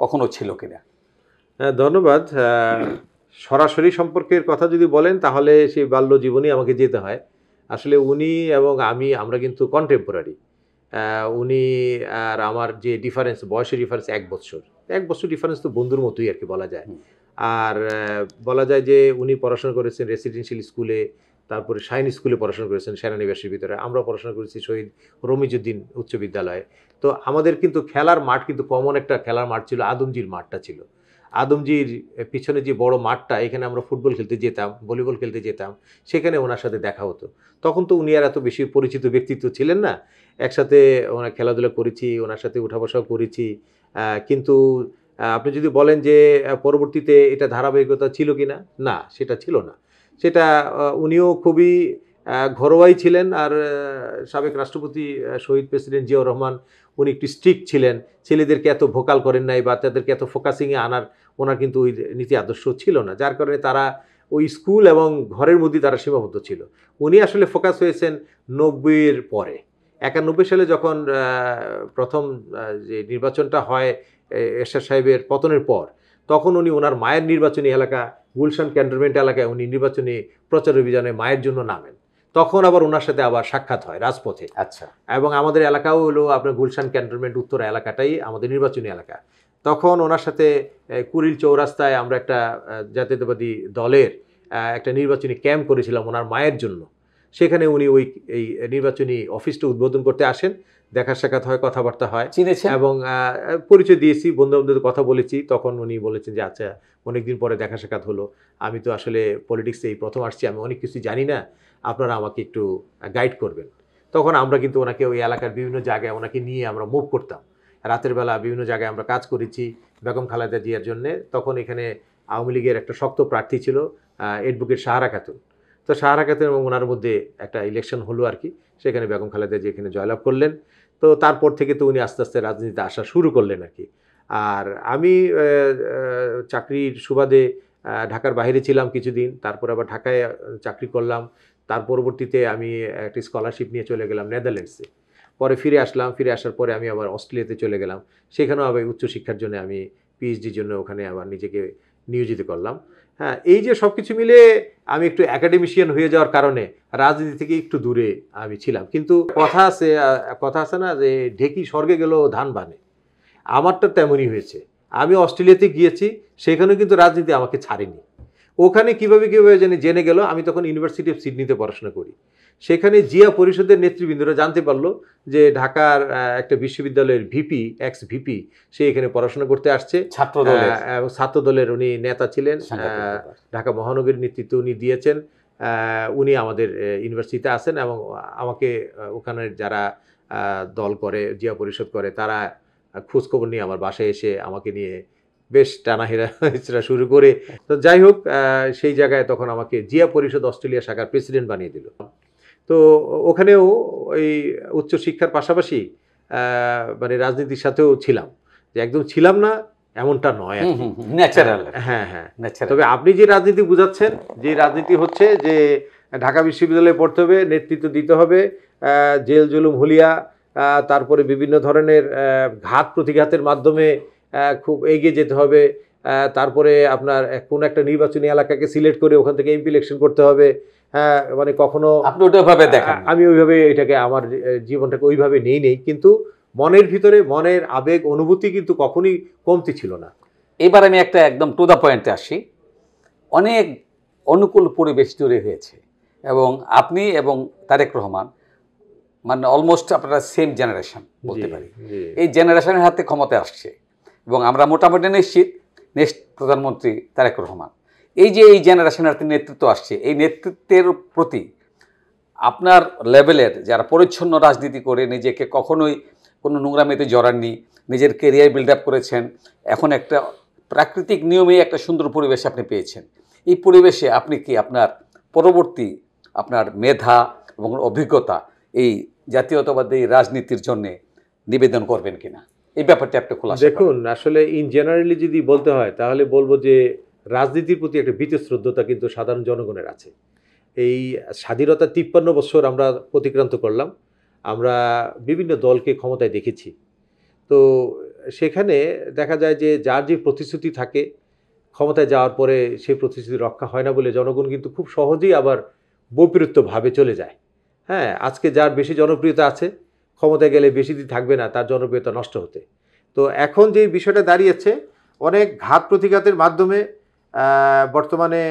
কখনো ছিল কিনা? ধন্যবাদ। সরাসরি সম্পর্কের কথা যদি বলেন তাহলে সেই বাল্য জীবনই আমাকে যেতে হয়। আসলে উনি এবং আমরা কিন্তু কন্টেম্পোরারি। উনি আর আমার যে ডিফারেন্স, বয়সের ডিফারেন্স 1 বছর, 1 বছর ডিফারেন্স তো বন্ধুর মতোই আর কি বলা যায়। আর বলা যায় যে উনি পড়াশোনা করেছেন রেসিডেন্সিয়াল স্কুলে, তারপরে শাইন স্কুলে পড়াশোনা করেছেন সেনানিবাসের ভিতরে, আমরা পড়াশোনা করেছি শহীদ রমিজউদ্দিন উচ্চ বিদ্যালয়ে। তো আমাদের কিন্তু খেলার মাঠ কিন্তু কমন একটা খেলার মাঠ ছিল, আদমজির মাঠটা ছিল। আদমজির পিছনে যে বড় মাঠটা, এখানে আমরা ফুটবল খেলতে যেতাম, ভলিবল খেলতে যেতাম, সেখানে ওনার সাথে দেখা হতো। তখন তো উনি আর এত বেশি পরিচিত ব্যক্তিত্ব ছিলেন না, একসাথে ওনার খেলাধুলা করেছি, ওনার সাথে উঠা বসাও করেছি। কিন্তু আপনি যদি বলেন যে পরবর্তীতে এটা ধারাবাহিকতা ছিল কি না, না সেটা ছিল না। সেটা উনিও খুবই ঘরোয়াই ছিলেন। আর সাবেক রাষ্ট্রপতি শহীদ প্রেসিডেন্ট জিয়াউর রহমান, উনি একটু স্ট্রিক্ট ছিলেন, ছেলেদেরকে এত ভোকাল করেন নাই বা তাদেরকে এত ফোকাসিংয়ে আনার ওনার কিন্তু ওই নীতি আদর্শ ছিল না, যার কারণে তারা ওই স্কুল এবং ঘরের মধ্যে তারা সীমাবদ্ধ ছিল। উনি আসলে ফোকাস হয়েছেন 90-এর পরে। 91 সালে যখন প্রথম যে নির্বাচনটা হয় এরশাদ সাহেবের পতনের পর, তখন উনি ওনার মায়ের নির্বাচনী এলাকা গুলশান ক্যান্টনমেন্ট এলাকায় উনি নির্বাচনী প্রচার অভিযানে মায়ের জন্য নামেন। তখন আবার ওনার সাথে আবার সাক্ষাৎ হয় রাজপথে। আচ্ছা। এবং আমাদের এলাকাও হলো আপনার গুলশান ক্যান্টনমেন্ট উত্তরা এলাকাটাই আমাদের নির্বাচনী এলাকা। তখন ওনার সাথে কুড়িল চৌরাস্তায় আমরা একটা জাতীয়তাবাদী দলের একটা নির্বাচনী ক্যাম্প করেছিলাম ওনার মায়ের জন্য। সেখানে উনি এই নির্বাচনী অফিসটা উদ্বোধন করতে আসেন, দেখা সাক্ষাৎ হয়, কথাবার্তা হয়, এবং পরিচয় দিয়েছি, বন্ধু বান্ধবদের কথা বলেছি। তখন উনি বলেছেন যে আচ্ছা, অনেকদিন পরে দেখা সাক্ষাৎ হলো, আমি তো আসলে পলিটিক্সে এই প্রথম আসছি, আমি অনেক কিছু জানি না, আপনারা আমাকে একটু গাইড করবেন। তখন আমরা কিন্তু ওনাকে ওই এলাকার বিভিন্ন জায়গায় ওনাকে নিয়ে আমরা মুভ করতাম। রাতের বেলা বিভিন্ন জায়গায় আমরা কাজ করেছি বেগম খালেদা জিয়ার জন্যে। তখন এখানে আওয়ামী লীগের একটা শক্ত প্রার্থী ছিল অ্যাডভোকেট সাহারা খাতুন। তো সাহারা খাতুন এবং ওনার মধ্যে একটা ইলেকশন হলো আর কি, সেখানে বেগম খালেদা জিয়া এখানে জয়লাভ করলেন। তো তারপর থেকে তো উনি আস্তে আস্তে রাজনীতিতে আসা শুরু করলেন আর কি। আর আমি চাকরির সুবাদে ঢাকার বাইরে ছিলাম কিছুদিন, তারপর আবার ঢাকায় চাকরি করলাম। তার পরবর্তীতে আমি একটি স্কলারশিপ নিয়ে চলে গেলাম নেদারল্যান্ডসে। পরে ফিরে আসলাম, ফিরে আসার পরে আমি আবার অস্ট্রেলিয়াতে চলে গেলাম। সেখানেও আবার উচ্চশিক্ষার জন্য আমি পিএইচডির জন্য ওখানে আবার নিজেকে নিয়োজিত করলাম। হ্যাঁ, এই যে সব কিছু মিলে আমি একটু অ্যাকাডেমিশিয়ান হয়ে যাওয়ার কারণে রাজনীতি থেকে একটু দূরে আমি ছিলাম। কিন্তু কথা আছে না যে ঢেকি স্বর্গে গেল ধান বানে, আমারটা তেমনই হয়েছে। আমি অস্ট্রেলিয়াতে গিয়েছি, সেখানেও কিন্তু রাজনীতি আমাকে ছাড়েনি। ওখানে কীভাবে জানি জেনে গেল, আমি তখন ইউনিভার্সিটি অফ সিডনিতে পড়াশোনা করি। সেখানে জিয়া পরিষদের নেতৃবৃন্দরা জানতে পারলো যে ঢাকার একটা বিশ্ববিদ্যালয়ের এক্স ভিপি সে এখানে পড়াশোনা করতে আসছে। ছাত্র দলের উনি নেতা ছিলেন, ঢাকা মহানগরীর নেতৃত্ব উনি দিয়েছেন। উনি আমাদের ইউনিভার্সিটিতে আসেন এবং আমাকে ওখানের যারা দল করে, জিয়া পরিষদ করে, তারা খোঁজখবর নিয়ে আমার বাসায় এসে আমাকে নিয়ে বেশ টানাহেরা শুরু করে। তো যাই হোক, সেই জায়গায় তখন আমাকে জিয়া পরিষদ অস্ট্রেলিয়া শাখার প্রেসিডেন্ট বানিয়ে দিল। তো ওখানেও ওই উচ্চশিক্ষার পাশাপাশি মানে রাজনীতির সাথেও ছিলাম, যে একদম ছিলাম না এমনটা নয়। হ্যাঁ হ্যাঁ, তবে আপনি যে রাজনীতি বুঝাচ্ছেন, যে রাজনীতি হচ্ছে যে ঢাকা বিশ্ববিদ্যালয়ে পড়তে হবে, নেতৃত্ব দিতে হবে, জেল জুলুম হুলিয়া, তারপরে বিভিন্ন ধরনের ঘাত প্রতিঘাতের মাধ্যমে খুব এগিয়ে যেতে হবে, তারপরে আপনার কোন একটা নির্বাচনী এলাকাকে সিলেক্ট করে ওখান থেকে এমপি ইলেকশন করতে হবে। হ্যাঁ, মানে কখনো আপনি ওইভাবে দেখেন, আমি ওইভাবে এটাকে আমার জীবনটাকে ওইভাবে নেই, কিন্তু মনের ভিতরে মনের আবেগ অনুভূতি কিন্তু কখনই কমতি ছিল না। এবার আমি একটা একদম টু দ্য পয়েন্টে আসি। অনেক অনুকূল পরিবেশ তৈরি হয়েছে এবং আপনি এবং তারেক রহমান মানে অলমোস্ট আপনারা সেম জেনারেশন বলতে পারি। এই জেনারেশনের হাতে ক্ষমতায় আসছে এবং আমরা মোটামুটি নিশ্চিত নেক্সট প্রধানমন্ত্রী তারেক রহমান। এই যে এই জেনারেশনের হাতে নেতৃত্ব আসছে, এই নেতৃত্বের প্রতি আপনার লেভেলের যারা পরিচ্ছন্ন রাজনীতি করে নিজেকে কখনোই কোনো নোংরামিতে জড়াননি, নিজের কেরিয়ার বিল্ড আপ করেছেন, এখন একটা প্রাকৃতিক নিয়মেই একটা সুন্দর পরিবেশ আপনি পেয়েছেন। এই পরিবেশে আপনি কি আপনার পরবর্তী আপনার মেধা এবং অভিজ্ঞতা এই জাতীয়তাবাদী রাজনীতির জন্য নিবেদন করবেন কিনা, এই ব্যাপারটা একটা খোলা? দেখুন, আসলে ইন জেনারেলি যদি বলতে হয় তাহলে বলবো যে রাজনীতির প্রতি একটা বীতশ্রদ্ধতা কিন্তু সাধারণ জনগণের আছে। এই স্বাধীনতা 53 বছর আমরা অতিক্রান্ত করলাম, আমরা বিভিন্ন দলকে ক্ষমতায় দেখেছি। তো সেখানে দেখা যায় যে যার যে প্রতিশ্রুতি থাকে, ক্ষমতায় যাওয়ার পরে সেই প্রতিশ্রুতি রক্ষা হয় না বলে জনগণ কিন্তু খুব সহজেই আবার বৈপরীত্যভাবে চলে যায়। হ্যাঁ, আজকে যার বেশি জনপ্রিয়তা আছে, ক্ষমতায় গেলে বেশি দিন থাকবে না তার জনপ্রিয়তা নষ্ট হতে। তো এখন যে বিষয়টা দাঁড়িয়েছে, অনেক ঘাত প্রতিঘাতের মাধ্যমে বর্তমানে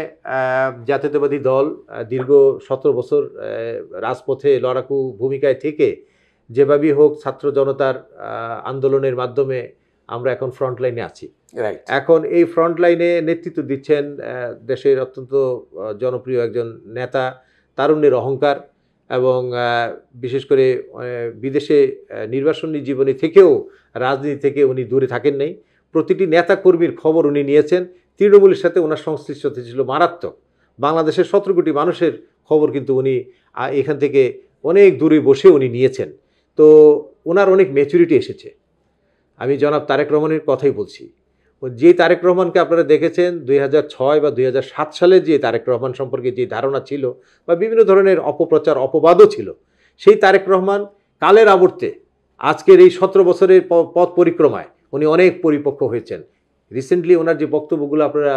জাতীয়তাবাদী দল দীর্ঘ 17 বছর রাজপথে লড়াকু ভূমিকায় থেকে যেভাবেই হোক ছাত্র জনতার আন্দোলনের মাধ্যমে আমরা এখন ফ্রন্ট লাইনে আছি। এখন এই ফ্রন্ট লাইনে নেতৃত্ব দিচ্ছেন দেশের অত্যন্ত জনপ্রিয় একজন নেতা, তারুণ্যের অহংকার, এবং বিশেষ করে বিদেশে নির্বাচনী জীবনী থেকেও রাজনীতি থেকে উনি দূরে থাকেন নাই। প্রতিটি নেতা কর্মীর খবর উনি নিয়েছেন। তৃণমূলের সাথে ওনার সংশ্লিষ্টতা ছিল মারাত্মক। বাংলাদেশের 17 কোটি মানুষের খবর কিন্তু উনি এখান থেকে অনেক দূরে বসে উনি নিয়েছেন। তো ওনার অনেক ম্যাচুরিটি এসেছে। আমি জনাব তারেক রহমানের কথাই বলছি। যে তারেক রহমানকে আপনারা দেখেছেন 2006 বা 2007 সালে যে তারেক রহমান সম্পর্কে যে ধারণা ছিল বা বিভিন্ন ধরনের অপপ্রচার অপবাদও ছিল, সেই তারেক রহমান কালের আবর্তে আজকের এই 17 বছরের পথ পরিক্রমায় উনি অনেক পরিপক্ক হয়েছেন। রিসেন্টলি ওনার যে বক্তব্যগুলো আপনারা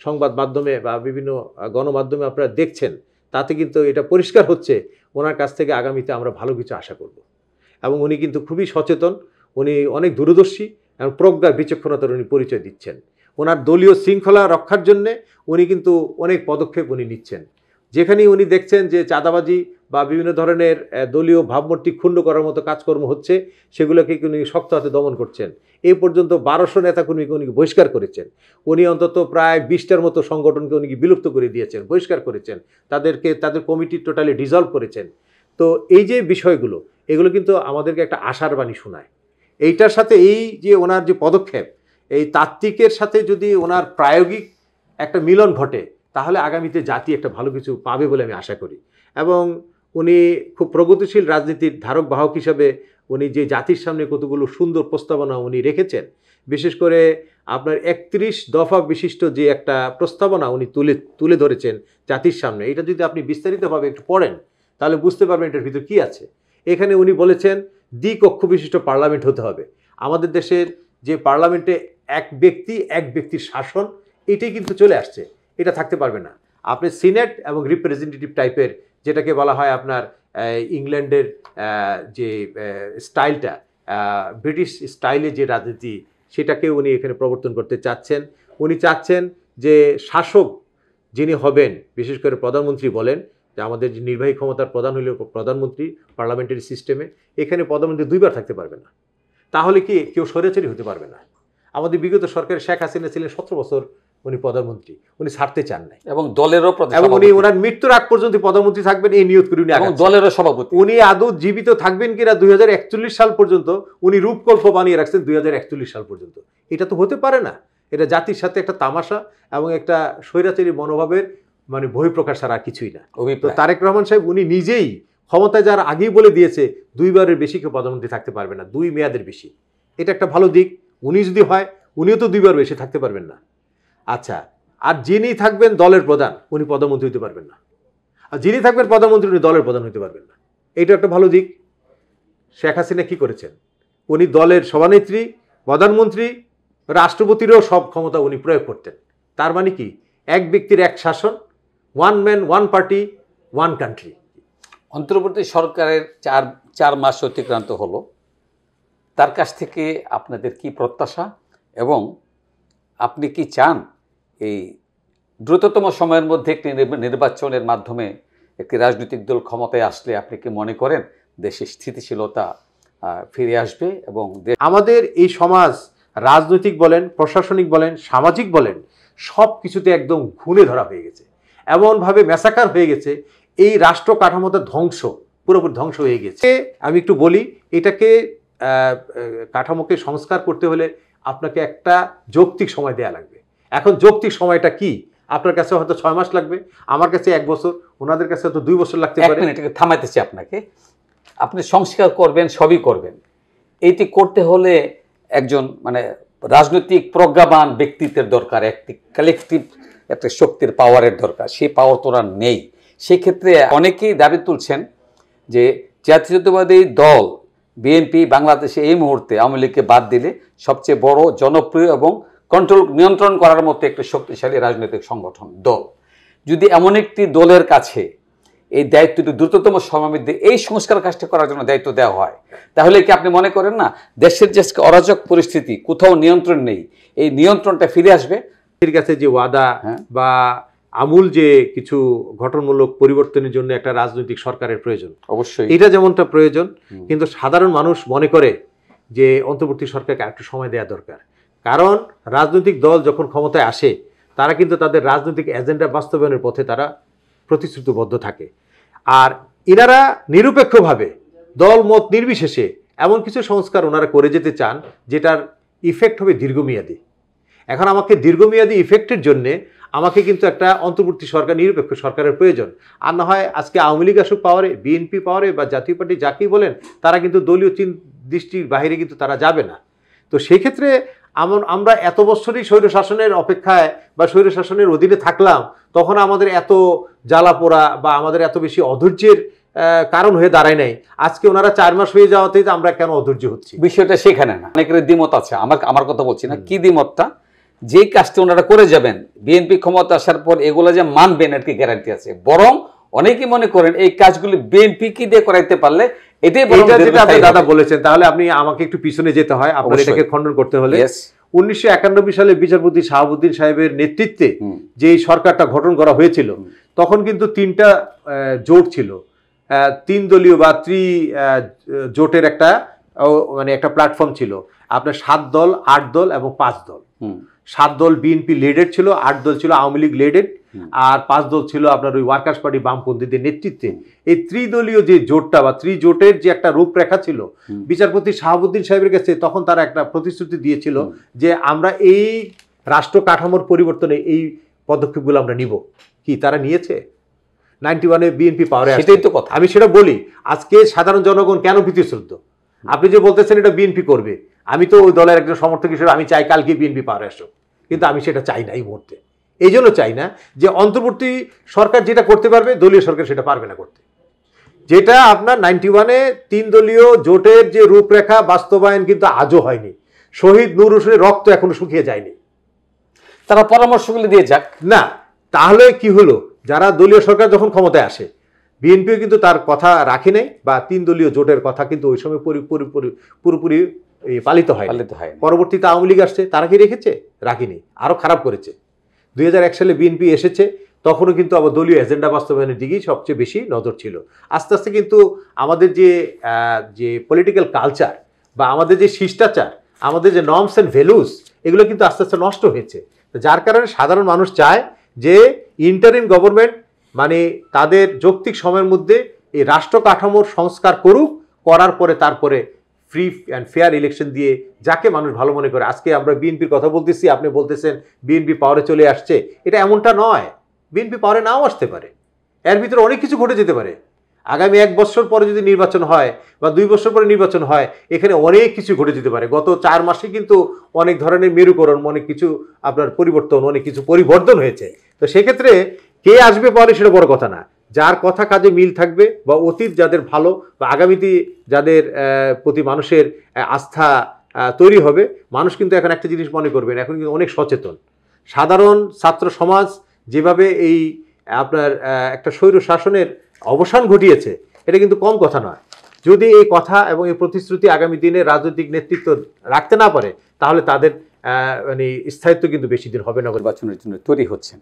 সংবাদ মাধ্যমে বা বিভিন্ন গণমাধ্যমে আপনারা দেখছেন, তাতে কিন্তু এটা পরিষ্কার হচ্ছে ওনার কাছ থেকে আগামীতে আমরা ভালো কিছু আশা করব। এবং উনি কিন্তু খুবই সচেতন, উনি অনেক দূরদর্শী এবং প্রজ্ঞার বিচক্ষণতার উনি পরিচয় দিচ্ছেন। ওনার দলীয় শৃঙ্খলা রক্ষার জন্যে উনি কিন্তু অনেক পদক্ষেপ উনি নিচ্ছেন। যেখানেই উনি দেখছেন যে চাঁদাবাজি বা বিভিন্ন ধরনের দলীয় ভাবমূর্তি ক্ষুণ্ণ করার মতো কাজকর্ম হচ্ছে, সেগুলোকে উনি শক্ত হাতে দমন করছেন। এই পর্যন্ত 1200 নেতাকর্মীকে উনি বহিষ্কার করেছেন। উনি অন্তত প্রায় 20টার মতো সংগঠনকে উনি বিলুপ্ত করে দিয়েছেন, বহিষ্কার করেছেন, তাদের কমিটি টোটালি ডিসলভ করেছেন। তো এই যে বিষয়গুলো, এগুলো কিন্তু আমাদেরকে একটা আশার বাণী শোনায়। এইটার সাথে এই যে ওনার যে পদক্ষেপ, এই তাত্ত্বিকের সাথে যদি ওনার প্রায়োগিক একটা মিলন ঘটে, তাহলে আগামীতে জাতি একটা ভালো কিছু পাবে বলে আমি আশা করি। এবং উনি খুব প্রগতিশীল রাজনীতির ধারক বাহক হিসাবে উনি যে জাতির সামনে কতগুলো সুন্দর প্রস্তাবনা উনি রেখেছেন, বিশেষ করে আপনার 31 দফা বিশিষ্ট যে একটা প্রস্তাবনা উনি তুলে ধরেছেন জাতির সামনে, এটা যদি আপনি বিস্তারিতভাবে একটু পড়েন তাহলে বুঝতে পারবেন এটার ভিতর কি আছে। এখানে উনি বলেছেন দ্বিকক্ষ বিশিষ্ট পার্লামেন্ট হতে হবে। আমাদের দেশের যে পার্লামেন্টে এক ব্যক্তির শাসন, এটাই কিন্তু চলে আসছে, এটা থাকতে পারবে না। আপনি সিনেট এবং রিপ্রেজেন্টেটিভ টাইপের, যেটাকে বলা হয় আপনার ইংল্যান্ডের যে স্টাইলটা, ব্রিটিশ স্টাইলে যে রাজনীতি, সেটাকে উনি এখানে প্রবর্তন করতে চাচ্ছেন। উনি চাচ্ছেন যে শাসক যিনি হবেন, বিশেষ করে প্রধানমন্ত্রী বলেন, যে আমাদের যে নির্বাহী ক্ষমতার প্রধান হইল প্রধানমন্ত্রী পার্লামেন্টারি সিস্টেমে, এখানে প্রধানমন্ত্রী দুইবার থাকতে পারবে না। তাহলে কি কেউ স্বৈরাচারী হতে পারবে না? আমাদের বিগত সরকারের শেখ হাসিনা ছিলেন 17 বছর উনি প্রধানমন্ত্রী, উনি ছাড়তে চান নাই, এবং দলেরও এবং উনি ওনার মৃত্যুর আগ পর্যন্ত প্রধানমন্ত্রী থাকবেন এই নিয়ত করে উনি দলেরও সভাপতি। উনি আদৌ জীবিত থাকবেন কিনা 2041 সাল পর্যন্ত উনি রূপকল্প বানিয়ে রাখছেন 2041 সাল পর্যন্ত। এটা তো হতে পারে না। এটা জাতির সাথে একটা তামাশা এবং একটা স্বৈরাচারী মনোভাবের মানে বহিঃপ্রকাশ ছাড়া আর কিছুই না। তো তারেক রহমান সাহেব উনি নিজেই ক্ষমতায় যার আগেই বলে দিয়েছে 2 বারের বেশি কেউ প্রধানমন্ত্রী থাকতে পারবে না, 2 মেয়াদের বেশি। এটা একটা ভালো দিক। উনি যদি হয়, উনিও তো 2 বার বেশি থাকতে পারবেন না। আচ্ছা, আর যিনি থাকবেন দলের প্রধান, উনি প্রধানমন্ত্রী হতে পারবেন না। আর যিনি থাকবেন প্রধানমন্ত্রী, উনি দলের প্রধান হতে পারবেন না। এইটা একটা ভালো দিক। শেখ হাসিনা কি করেছেন? উনি দলের সভানেত্রী, প্রধানমন্ত্রী, রাষ্ট্রপতিরও সব ক্ষমতা উনি প্রয়োগ করতেন। তার মানে কি? এক ব্যক্তির এক শাসন, 1 ম্যান 1 পার্টি 1 কান্ট্রি। অন্তর্বর্তী সরকারের 4 মাস অতিক্রান্ত হলো, তার কাছ থেকে আপনাদের কি প্রত্যাশা, এবং আপনি কি চান এই দ্রুততম সময়ের মধ্যে একটি নির্বাচনের মাধ্যমে একটি রাজনৈতিক দল ক্ষমতায় আসলে আপনি কি মনে করেন দেশের স্থিতিশীলতা ফিরে আসবে? এবং আমাদের এই সমাজ রাজনৈতিক বলেন, প্রশাসনিক বলেন, সামাজিক বলেন, সব কিছুতে একদম ঘুণে ধরা হয়ে গেছে, এমনভাবে ম্যাসাকার হয়ে গেছে, এই রাষ্ট্র কাঠামোতে পুরোপুরি ধ্বংস হয়ে গেছে। আমি একটু বলি, এটাকে কাঠামোকে সংস্কার করতে হলে আপনাকে একটা যৌক্তিক সময় দেয়া লাগবে। এখন যৌক্তিক সময়টা কি? আপনার কাছে হয়তো 6 মাস লাগবে, আমার কাছে 1 বছর, ওনাদের কাছে হয়তো 2 বছর লাগতে পারে। এটাকে থামাইতেছি আপনাকে। আপনি সংস্কার করবেন, সবই করবেন, এইটি করতে হলে একজন মানে রাজনৈতিক প্রজ্ঞাবান ব্যক্তিত্বের দরকার, একটি কালেকটিভ একটা শক্তির পাওয়ারের দরকার। সেই পাওয়ার তো আর নেই। সেক্ষেত্রে অনেকেই দাবি তুলছেন যে জাতীয়তাবাদী দল বিএনপি বাংলাদেশে এই মুহূর্তে আওয়ামী লীগকে বাদ দিলে সবচেয়ে বড়, জনপ্রিয় এবং নিয়ন্ত্রণ করার মতো একটি শক্তিশালী রাজনৈতিক সংগঠন দল। যদি এমন একটি দলের কাছে এই দায়িত্বটি দ্রুততম সময়ের মধ্যে এই সংস্কার কাজটা করার জন্য দায়িত্ব দেওয়া হয়, তাহলে কি আপনি মনে করেন না দেশের যে অরাজক পরিস্থিতি, কোথাও নিয়ন্ত্রণ নেই, এই নিয়ন্ত্রণটা ফিরে আসবে? এর কাছে যে ওয়াদা বা আমূল যে কিছু গঠনমূলক পরিবর্তনের জন্য একটা রাজনৈতিক সরকারের প্রয়োজন, অবশ্যই এটা যেমনটা প্রয়োজন, কিন্তু সাধারণ মানুষ মনে করে যে অন্তর্বর্তী সরকারকে একটু সময় দেওয়া দরকার। কারণ রাজনৈতিক দল যখন ক্ষমতায় আসে, তারা কিন্তু তাদের রাজনৈতিক এজেন্ডা বাস্তবায়নের পথে তারা প্রতিশ্রুতিবদ্ধ থাকে। আর এনারা নিরপেক্ষভাবে দল মত নির্বিশেষে এমন কিছু সংস্কার ওনারা করে যেতে চান যেটার ইফেক্ট হবে দীর্ঘমেয়াদী। এখন আমাকে দীর্ঘমেয়াদী ইফেক্টের জন্য আমাকে কিন্তু একটা অন্তর্বর্তী সরকার, নিরপেক্ষ সরকারের প্রয়োজন। আর না হয় আজকে আওয়ামী লীগ আসুক পাওয়ারে, বিএনপি পাওয়ারে বা জাতীয় পার্টি যাকেই বলেন, তারা কিন্তু দলীয় দৃষ্টির বাইরে কিন্তু তারা যাবে না। তো সেই ক্ষেত্রে আমরা এত বছরই স্বৈরশাসনের অপেক্ষায় বা স্বৈরশাসনের অধীনে থাকলাম, তখন আমাদের এত জ্বালা পোড়া বা আমাদের এত বেশি অধৈর্যের কারণ হয়ে দাঁড়ায় নাই। আজকে ওনারা 4 মাস হয়ে যাওয়াতেই আমরা কেন অধৈর্য হচ্ছি? বিষয়টা সেখানে না। অনেকের দ্বিমত আছে, আমার কথা বলছি না। কি দ্বিমতটা? যে কাজটা ওনারা করে যাবেন, বিএনপি ক্ষমতা আসার পর এগুলো যে মানবেন এর কি গ্যারান্টি আছে? বরং অনেকেই মনে করেন এই কাজগুলি বিএনপি কি দিয়ে করাইতে পারলে এটাই দাদা বলেছেন। তাহলে আপনি আমাকে একটু পিছনে যেতে হয়, আপনার এটাকে খণ্ডন করতে হলে 1991 সালে বিচারপতি শাহাবুদ্দিন সাহেবের নেতৃত্বে যে সরকারটা গঠন করা হয়েছিল, তখন কিন্তু 3টা জোট ছিল, 3 দলীয় বা জোটের একটা মানে একটা প্ল্যাটফর্ম ছিল। আপনার 7 দল, 8 দল এবং 5 দল। 7 দল বিএনপি লিডেড ছিল, 8 দল ছিল আওয়ামী লীগ লিডেড, আর 5 দল ছিল আপনার ওই ওয়ার্কার্স পার্টি বামপন্থীদের নেতৃত্বে। এই ত্রিদলীয় যে জোটটা বা ত্রিজোটের যে একটা রূপরেখা ছিল, বিচারপতি শাহাবুদ্দিন সাহেবের কাছে তখন তারা একটা প্রতিশ্রুতি দিয়েছিল যে আমরা এই রাষ্ট্র কাঠামোর পরিবর্তনে এই পদক্ষেপগুলো আমরা নিব। কি তারা নিয়েছে? 91-এ বিএনপি পাওয়ারে আসে। সেটাই তো কথা। আমি সেটা বলি, আজকে সাধারণ জনগণ কেন ভীতিশ্রদ্ধ? আপনি যে বলতেছেন এটা বিএনপি করবে, আমি তো ওই দলের একজন সমর্থক হিসেবে আমি চাই কালকে বিএনপি পাওয়ার আসুক, কিন্তু আমি সেটা চাই না এই মুহূর্তে। এই জন্য চাই না যে অন্তর্বর্তী সরকার যেটা করতে পারবে দলীয় সরকার সেটা পারবে না করতে। যেটা আপনার 91-এ 3 দলীয় জোটের যে রূপরেখা বাস্তবায়ন কিন্তু আজও হয়নি। শহীদ নূর হোসেনের রক্ত এখনো শুকিয়ে যায়নি। তারা পরামর্শগুলো দিয়ে যাক না, তাহলে কি হলো, যারা দলীয় সরকার যখন ক্ষমতায় আসে বিএনপিও কিন্তু তার কথা রাখে নাই, বা 3 দলীয় জোটের কথা কিন্তু ওই সময় পুরোপুরি পালিত হয়। পরবর্তীতে আওয়ামী লীগ আসছে, তারা কি রেখেছে? রাখেনি, আরো খারাপ করেছে। 2001 সালে বিএনপি এসেছে, তখনও কিন্তু আবার দলীয় এজেন্ডা বাস্তবায়নের দিকেই সবচেয়ে বেশি নজর ছিল। আস্তে আস্তে কিন্তু আমাদের যে পলিটিক্যাল কালচার বা আমাদের যে শিষ্টাচার, আমাদের যে নর্মস অ্যান্ড ভ্যালুস, এগুলো কিন্তু আস্তে আস্তে নষ্ট হয়েছে। যার কারণে সাধারণ মানুষ চায় যে ইন্টারিম গভর্নমেন্ট মানে তাদের যৌক্তিক সময়ের মধ্যে এই রাষ্ট্র কাঠামোর সংস্কার করুক, করার পরে তারপরে ফ্রি অ্যান্ড ফেয়ার ইলেকশন দিয়ে যাকে মানুষ ভালো মনে করে। আজকে আমরা বিএনপির কথা বলতেছি, আপনি বলতেছেন বিএনপি পাওয়ারে চলে আসছে, এটা এমনটা নয়। বিএনপি পাওয়ারে নাও আসতে পারে, এর ভিতরে অনেক কিছু ঘটে যেতে পারে। আগামী 1 বছর পরে যদি নির্বাচন হয় বা 2 বছর পরে নির্বাচন হয়, এখানে অনেক কিছু ঘটে যেতে পারে। গত 4 মাসে কিন্তু অনেক ধরনের মেরুকরণ, অনেক কিছু আপনার পরিবর্তন, অনেক কিছু পরিবর্তন হয়েছে। তো সেক্ষেত্রে কে আসবে পরে সেটা বড় কথা না, যার কথা কাজে মিল থাকবে বা অতীত যাদের ভালো বা আগামীতে যাদের প্রতি মানুষের আস্থা তৈরি হবে। মানুষ কিন্তু এখন একটা জিনিস মনে করবেন, এখন কিন্তু অনেক সচেতন। সাধারণ ছাত্র সমাজ যেভাবে এই আপনার একটা স্বৈর শাসনের অবসান ঘটিয়েছে, এটা কিন্তু কম কথা নয়। যদি এই কথা এবং এই প্রতিশ্রুতি আগামী দিনে রাজনৈতিক নেতৃত্ব রাখতে না পারে, তাহলে তাদের মানে স্থায়িত্ব কিন্তু বেশি দিন হবে না। নির্বাচনের জন্য তৈরি হচ্ছেন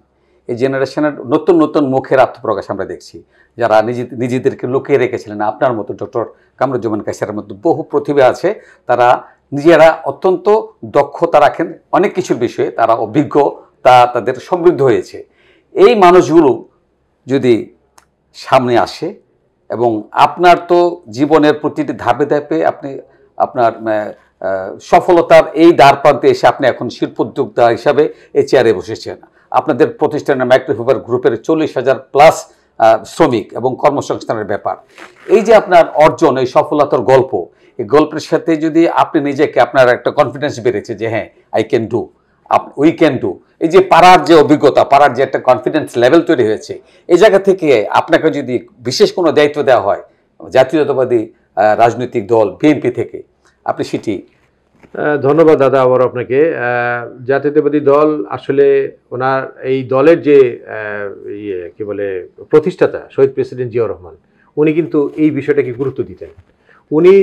এই জেনারেশনের নতুন নতুন মুখের আত্মপ্রকাশ আমরা দেখছি, যারা নিজেদেরকে লুকিয়ে রেখেছিলেন। আপনার মতো ডক্টর কামরুজ্জামান কায়সারের মতো বহু প্রতিভা আছে, তারা নিজেরা অত্যন্ত দক্ষতা রাখেন অনেক কিছুর বিষয়ে, তারা অভিজ্ঞ, তাদের সমৃদ্ধ হয়েছে। এই মানুষগুলো যদি সামনে আসে এবং আপনার তো জীবনের প্রতিটি ধাপে ধাপে আপনি আপনার সফলতার এই দ্বার প্রান্তে এসে আপনি এখন শিল্পোদ্যোক্তা হিসাবে এই চেয়ারে বসেছেন। আপনাদের প্রতিষ্ঠানের মাইক্রোফাইবার গ্রুপের 40,000 প্লাস শ্রমিক এবং কর্মসংস্থানের ব্যাপার, এই যে আপনার অর্জন, এই সফলতার গল্প, এই গল্পের সাথে যদি আপনি নিজেকে, আপনার একটা কনফিডেন্স বেড়েছে যে হ্যাঁ I can do, we can do, এই যে পারার যে অভিজ্ঞতা, পারার যে একটা কনফিডেন্স লেভেল তৈরি হয়েছে, এই জায়গা থেকে আপনাকে যদি বিশেষ কোনো দায়িত্ব দেওয়া হয় জাতীয়তাবাদী রাজনৈতিক দল বিএনপি থেকে, আপনি সেটি। ধন্যবাদ দাদা আবার আপনাকে। জাতীয়তাবাদী দল আসলে ওনার এই দলের যে কি বলে প্রতিষ্ঠাতা শহীদ প্রেসিডেন্ট জিয়াউর রহমান, উনি কিন্তু এই বিষয়টাকে গুরুত্ব দিতেন। উনি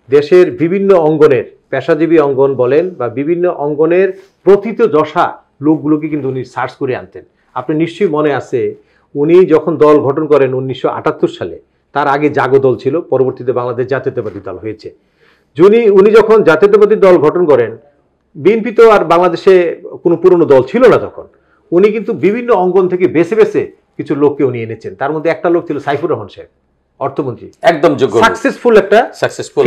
দেশের বিভিন্ন অঙ্গনের, পেশাজীবী অঙ্গন বলেন বা বিভিন্ন অঙ্গনের প্রথিতযশা লোকগুলোকে কিন্তু উনি সার্চ করে আনতেন। আপনি নিশ্চয়ই মনে আছে, উনি যখন দল গঠন করেন 1978 সালে, তার আগে জাগো দল ছিল, পরবর্তীতে বাংলাদেশ জাতীয়তাবাদী দল হয়েছে। উনি যখন জাতীয়তাবাদী দল গঠন করেন, বিএনপি তো আর বাংলাদেশে কোনো পুরনো দল ছিল না তখন, উনি কিন্তু বিভিন্ন অঙ্গন থেকে বেছে বেছে কিছু লোককে উনি এনেছেন। তার মধ্যে একটা লোক ছিল সাইফুর রহমান সাহেব, অর্থমন্ত্রী, একদম যোগ্য, সাকসেসফুল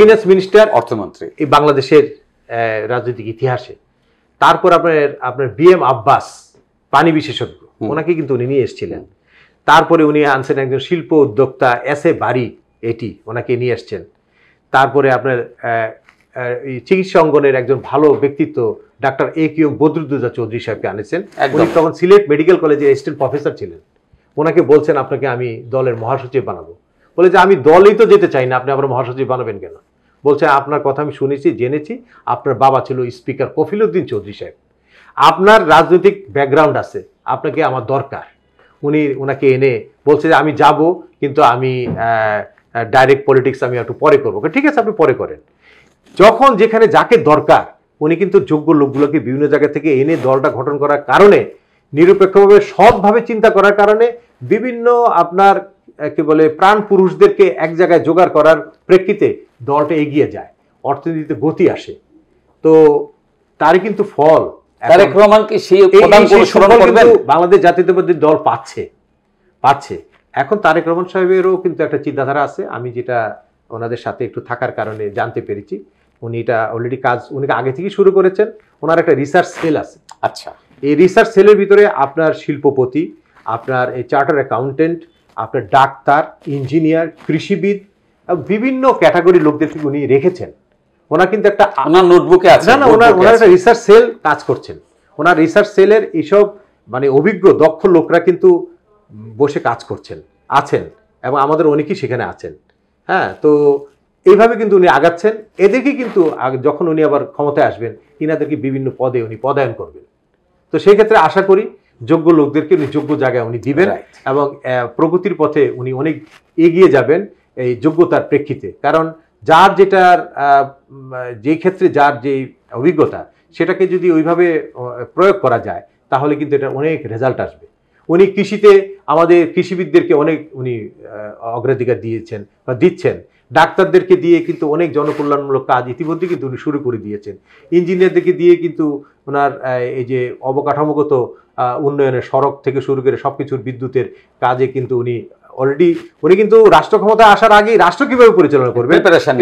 ফিনান্স মিনিস্টার, অর্থমন্ত্রী এই বাংলাদেশের রাজনৈতিক ইতিহাসে। তারপর আপনার বিএম আব্বাস, পানি বিশেষজ্ঞ, ওনাকে কিন্তু উনি নিয়ে এসেছিলেন। তারপরে উনি আনছেন একজন শিল্প উদ্যোক্তা এস এ বারি, এটি ওনাকে নিয়ে এসছেন। তারপরে আপনার চিকিৎসা অঙ্গনের একজন ভালো ব্যক্তিত্ব ডাক্তার এ.কিউ.এম বদরুদ্দোজা চৌধুরী সাহেবকে আনেছেন। উনি তখন সিলেট মেডিকেল কলেজের অ্যাসিস্ট্যান্ট প্রফেসর ছিলেন। ওনাকে বলছেন আপনাকে আমি দলের মহাসচিব বানাবো। বলে যে আমি দলেই তো যেতে চাই না, আপনি আমার মহাসচিব বানাবেন কেন? বলছে আপনার কথা আমি শুনেছি, জেনেছি, আপনার বাবা ছিল স্পিকার কফিল উদ্দিন চৌধুরী সাহেব, আপনার রাজনৈতিক ব্যাকগ্রাউন্ড আছে, আপনাকে আমার দরকার। ওনাকে এনে বলছে যে আমি যাব, কিন্তু আমি ডাইরেক্ট পলিটিক্স আমি একটু পরে করবো। ঠিক আছে, আপনি পরে করেন। যখন যেখানে যাকে দরকার, উনি কিন্তু যোগ্য লোকগুলোকে বিভিন্ন জায়গা থেকে এনে দলটা গঠন করার কারণে, নিরপেক্ষভাবে সৎভাবে চিন্তা করার কারণে, বিভিন্ন আপনার কি বলে প্রাণ পুরুষদেরকে এক জায়গায় জোগাড় করার প্রেক্ষিতে দলটা এগিয়ে যায়, অর্থনীতিতে গতি আসে। তো তারই কিন্তু ফল তারেক রহমানকে সেই বাংলাদেশ জাতীয়তাবাদী দল পাচ্ছে। এখন তারেক রহমান সাহেবেরও কিন্তু একটা চিন্তাধারা আছে, আমি যেটা ওনাদের সাথে একটু থাকার কারণে জানতে পেরেছি। উনি এটা অলরেডি কাজ উনি আগে থেকে শুরু করেছেন। ওনার একটা রিসার্চ সেল আছে। আচ্ছা, এই রিসার্চ সেলের ভিতরে আপনার শিল্পপতি, আপনার এই চার্টার অ্যাকাউন্টেন্ট, আপনার ডাক্তার, ইঞ্জিনিয়ার, কৃষিবিদ, বিভিন্ন ক্যাটাগরি লোকদেরকে উনি রেখেছেন। ওনার কিন্তু একটা ওনার নোটবুকে আছে, না ওনার একটা রিসার্চ সেল কাজ করছেন। ওনার রিসার্চ সেলের এইসব মানে অভিজ্ঞ দক্ষ লোকরা কিন্তু বসে কাজ করছেন, আছেন, এবং আমাদের অনেকেই সেখানে আছেন। হ্যাঁ, তো এইভাবে কিন্তু উনি আগাচ্ছেন। এদেরকে কিন্তু যখন উনি আবার ক্ষমতায় আসবেন, ইনাদেরকে বিভিন্ন পদে উনি পদায়ন করবেন। তো সেই ক্ষেত্রে আশা করি যোগ্য লোকদেরকে উনি যোগ্য জায়গায় উনি দিবেন, এবং প্রগতির পথে উনি অনেক এগিয়ে যাবেন এই যোগ্যতার প্রেক্ষিতে। কারণ যার যেটার যে ক্ষেত্রে যার যে অভিজ্ঞতা, সেটাকে যদি ওইভাবে প্রয়োগ করা যায়, তাহলে কিন্তু এটা অনেক রেজাল্ট আসবে। উনি কৃষিতে আমাদের কৃষিবিদদেরকে অনেক উনি অগ্রাধিকার দিয়েছেন বা দিচ্ছেন। ডাক্তারদেরকে দিয়ে কিন্তু অনেক জনকল্যাণমূলক কাজ ইতিমধ্যে কিন্তু উনি শুরু করে দিয়েছেন। ইঞ্জিনিয়ারদেরকে দিয়ে কিন্তু ওনার এই যে অবকাঠামোগত উন্নয়নের সড়ক থেকে শুরু করে সবকিছুর বিদ্যুতের কাজে কিন্তু উনি কিন্তু রাষ্ট্র ক্ষমতায় আসার আগেই রাষ্ট্র কিভাবে পরিচালনা করবে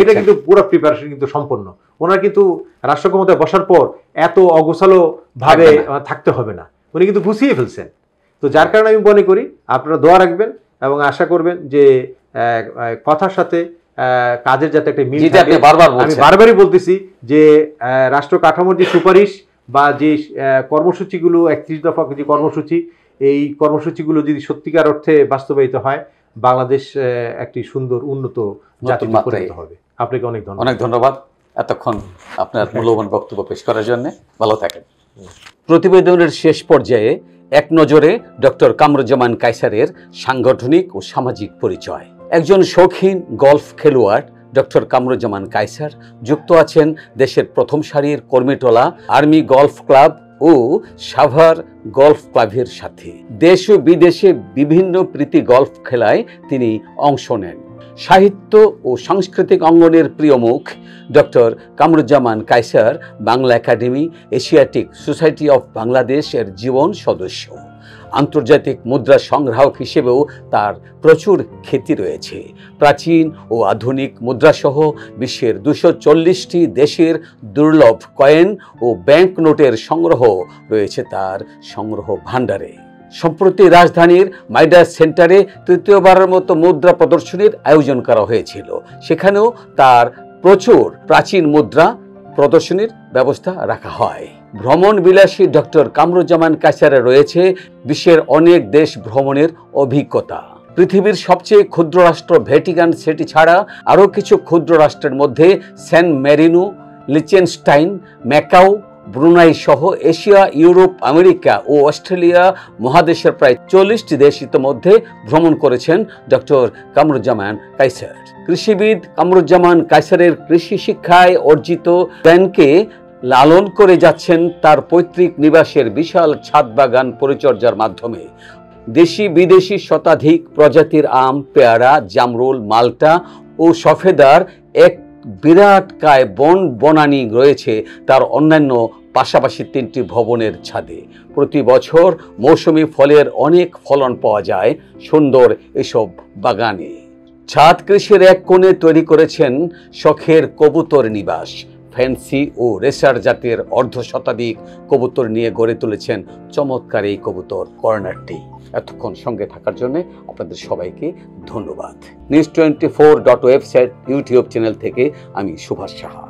এটা কিন্তু পুরো প্রিপারেশন কিন্তু সম্পন্ন। ওনার কিন্তু রাষ্ট্র ক্ষমতায় বসার পর এত অগোছালো ভাবে থাকতে হবে না, উনি কিন্তু গুছিয়ে ফেলছেন। তো যার কারণে আমি মনে করি আপনারা দোয়া রাখবেন এবং আশা করবেন যে কথার সাথে কাজের যাতে একটা মিল থাকে। আমি বারবারই বলতেছি যে রাষ্ট্র কাঠামোর যে সুপারিশ বা যে কর্মসূচিগুলো 31 দফা যে কর্মসূচি, এই কর্মসূচিগুলো যদি সত্যিকার অর্থে বাস্তবায়িত হয়, বাংলাদেশ একটি সুন্দর উন্নত জাতি পরিণত হবে। আপনাকে অনেক ধন্যবাদ। অনেক ধন্যবাদ এতক্ষণ আপনার মূল্যবান বক্তব্য পেশ করার জন্য। ভালো থাকেন। প্রতিবেদনের শেষ পর্যায়ে এক নজরে ডক্টর কামরুজ্জামান কায়সারের সাংগঠনিক ও সামাজিক পরিচয়। একজন শৌখিন গলফ খেলোয়াড় ডক্টর কামরুজ্জামান কায়সার যুক্ত আছেন দেশের প্রথম সারির কর্মীটোলা আর্মি গলফ ক্লাব ও সাভার গলফ ক্লাবের সাথে। দেশ ও বিদেশে বিভিন্ন প্রীতি গলফ খেলায় তিনি অংশ নেন। সাহিত্য ও সাংস্কৃতিক অঙ্গনের প্রিয় মুখ doctor Kamruzzaman Kaiser Bangla Academy, Asiatic Society of Bangladesh এর জীবন সদস্য। আন্তর্জাতিক মুদ্রা সংগ্রাহক হিসেবেও তার প্রচুর খ্যাতি রয়েছে। প্রাচীন ও আধুনিক মুদ্রাসহ বিশ্বের 240টি দেশের দুর্লভ কয়েন ও ব্যাংক নোটের সংগ্রহ রয়েছে তার সংগ্রহ ভাণ্ডারে। সম্প্রতি রাজধানীর মাইডাস সেন্টারে তৃতীয়বারের মতো মুদ্রা প্রদর্শনীর আয়োজন করা হয়েছিল। সেখানেও তার প্রচুর প্রাচীন মুদ্রা প্রদর্শনীর ব্যবস্থা রাখা হয়। ভ্রমণ বিলাসী ডক্টর কামরুজ্জামান কায়সারের রয়েছে বিশ্বের অনেক দেশ ভ্রমণের অভিজ্ঞতা। পৃথিবীর সবচেয়ে ক্ষুদ্র রাষ্ট্র ভ্যাটিকান সিটি ছাড়া আরও কিছু ক্ষুদ্র রাষ্ট্রের মধ্যে স্যান মেরিনো, লিচেনস্টাইন, ম্যাকাও, ব্রুনাই সহ এশিয়া, ইউরোপ, আমেরিকা ও অস্ট্রেলিয়া মহাদেশের প্রায় 40টি দেশ ইতিমধ্যে ভ্রমণ করেছেন ডক্টর কামরুজ্জামান কায়সার। কৃষিবিদ কামরুজ্জামান কায়সারের কৃষি শিক্ষায় অর্জিত জ্ঞানকে লালন করে যাচ্ছেন তার পৈতৃক নিবাসের বিশাল ছাদ বাগান পরিচর্যার মাধ্যমে। দেশি বিদেশি শতাধিক প্রজাতির আম, পেয়ারা, জামরুল, মাল্টা ও সফেদার এক বিরাট কায় বনানী রয়েছে তার অন্যান্য পাশাপাশি 3টি ভবনের ছাদে। প্রতি বছর মৌসুমি ফলের অনেক ফলন পাওয়া যায় সুন্দর এসব বাগানে। ছাদ কৃষির এক কোণে তৈরি করেছেন শখের কবুতর নিবাস। ফ্যান্সি ও রেসার জাতের অর্ধশতাধিক কবুতর নিয়ে গড়ে তুলেছেন চমৎকার এই কবুতর কর্নারটি। এতক্ষণ সঙ্গে থাকার জন্য আপনাদের সবাইকে ধন্যবাদ। নিউজ 24 ওয়েবসাইট ইউটিউব চ্যানেল থেকে আমি সুভাষ সাহা।